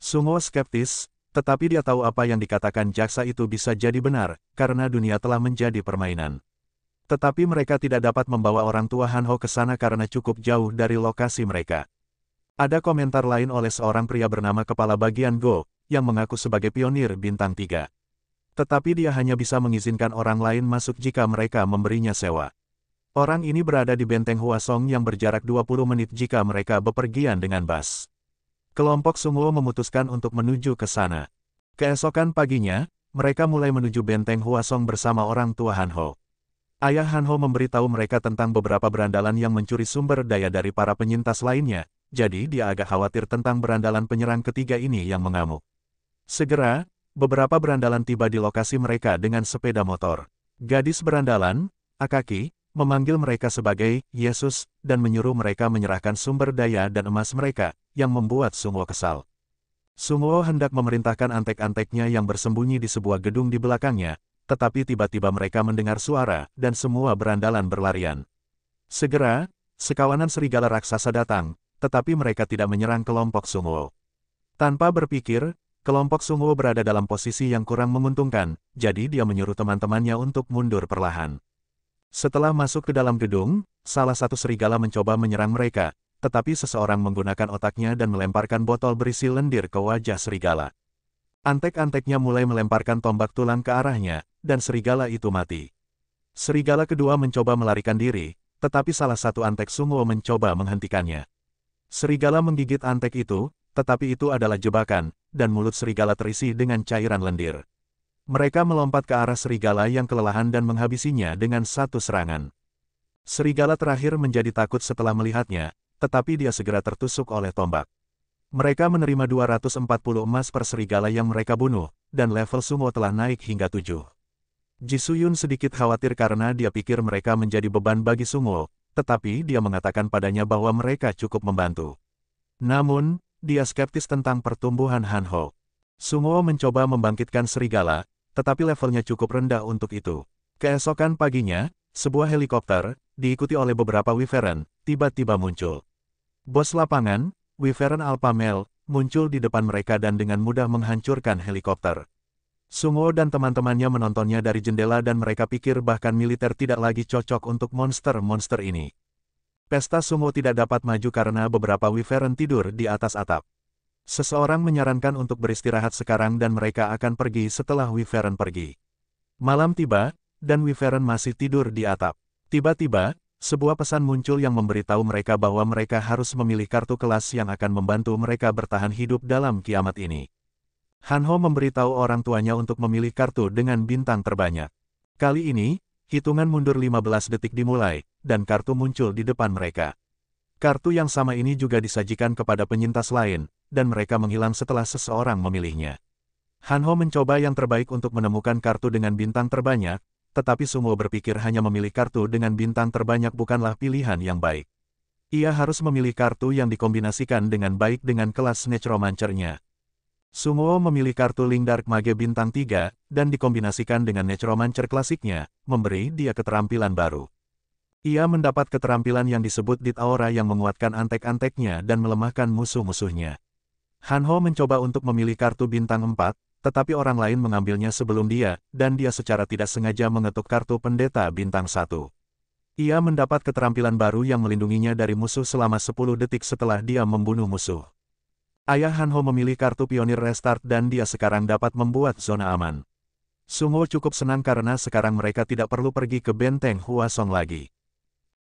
Sunguo skeptis, tetapi dia tahu apa yang dikatakan jaksa itu bisa jadi benar, karena dunia telah menjadi permainan. Tetapi mereka tidak dapat membawa orang tua Han Ho ke sana karena cukup jauh dari lokasi mereka. Ada komentar lain oleh seorang pria bernama Kepala Bagian Go, yang mengaku sebagai pionir bintang 3. Tetapi dia hanya bisa mengizinkan orang lain masuk jika mereka memberinya sewa. Orang ini berada di benteng Hwasong yang berjarak 20 menit jika mereka bepergian dengan bus. Kelompok Sunguo memutuskan untuk menuju ke sana. Keesokan paginya, mereka mulai menuju benteng Hwasong bersama orang tua Han Ho. Ayah Han Ho memberitahu mereka tentang beberapa berandalan yang mencuri sumber daya dari para penyintas lainnya, jadi dia agak khawatir tentang berandalan penyerang ketiga ini yang mengamuk. Segera, beberapa berandalan tiba di lokasi mereka dengan sepeda motor. Gadis berandalan, Akaki, memanggil mereka sebagai Yesus, dan menyuruh mereka menyerahkan sumber daya dan emas mereka, yang membuat Sunguo kesal. Sunguo hendak memerintahkan antek-anteknya yang bersembunyi di sebuah gedung di belakangnya, tetapi tiba-tiba mereka mendengar suara, dan semua berandalan berlarian. Segera, sekawanan serigala raksasa datang, tetapi mereka tidak menyerang kelompok Sunguo. Tanpa berpikir, kelompok Sunguo berada dalam posisi yang kurang menguntungkan, jadi dia menyuruh teman-temannya untuk mundur perlahan. Setelah masuk ke dalam gedung, salah satu serigala mencoba menyerang mereka, tetapi seseorang menggunakan otaknya dan melemparkan botol berisi lendir ke wajah serigala. Antek-anteknya mulai melemparkan tombak tulang ke arahnya, dan serigala itu mati. Serigala kedua mencoba melarikan diri, tetapi salah satu antek Sunguo mencoba menghentikannya. Serigala menggigit antek itu, tetapi itu adalah jebakan, dan mulut serigala terisi dengan cairan lendir. Mereka melompat ke arah serigala yang kelelahan dan menghabisinya dengan satu serangan. Serigala terakhir menjadi takut setelah melihatnya, tetapi dia segera tertusuk oleh tombak. Mereka menerima 240 emas per serigala yang mereka bunuh, dan level Sunguo telah naik hingga 7. Jisoo sedikit khawatir karena dia pikir mereka menjadi beban bagi Sunguo, tetapi dia mengatakan padanya bahwa mereka cukup membantu. Namun, dia skeptis tentang pertumbuhan Han Ho. Sunguo mencoba membangkitkan serigala, tetapi levelnya cukup rendah untuk itu. Keesokan paginya, sebuah helikopter, diikuti oleh beberapa Wyvern, tiba-tiba muncul. Bos lapangan, Wyvern Alpha Male, muncul di depan mereka dan dengan mudah menghancurkan helikopter. Sunguo dan teman-temannya menontonnya dari jendela dan mereka pikir bahkan militer tidak lagi cocok untuk monster-monster ini. Pesta Sunguo tidak dapat maju karena beberapa Wyvern tidur di atas atap. Seseorang menyarankan untuk beristirahat sekarang dan mereka akan pergi setelah Wyvern pergi. Malam tiba, dan Wyvern masih tidur di atap. Tiba-tiba, sebuah pesan muncul yang memberitahu mereka bahwa mereka harus memilih kartu kelas yang akan membantu mereka bertahan hidup dalam kiamat ini. Han Ho memberitahu orang tuanya untuk memilih kartu dengan bintang terbanyak. Kali ini, Hitungan mundur 15 detik dimulai, dan kartu muncul di depan mereka. Kartu yang sama ini juga disajikan kepada penyintas lain, dan mereka menghilang setelah seseorang memilihnya. Hanho mencoba yang terbaik untuk menemukan kartu dengan bintang terbanyak, tetapi Sumo berpikir hanya memilih kartu dengan bintang terbanyak bukanlah pilihan yang baik. Ia harus memilih kartu yang dikombinasikan dengan baik dengan kelas Necromancer-nya. Sumo memilih kartu Link Dark Mage bintang 3, dan dikombinasikan dengan Necromancer klasiknya, memberi dia keterampilan baru. Ia mendapat keterampilan yang disebut Dit Aura yang menguatkan antek-anteknya dan melemahkan musuh-musuhnya. Hanho mencoba untuk memilih kartu bintang 4, tetapi orang lain mengambilnya sebelum dia, dan dia secara tidak sengaja mengetuk kartu pendeta bintang 1. Ia mendapat keterampilan baru yang melindunginya dari musuh selama 10 detik setelah dia membunuh musuh. Ayah Hanho memilih kartu Pionir Restart dan dia sekarang dapat membuat zona aman. Sumo cukup senang karena sekarang mereka tidak perlu pergi ke benteng Hwasong lagi.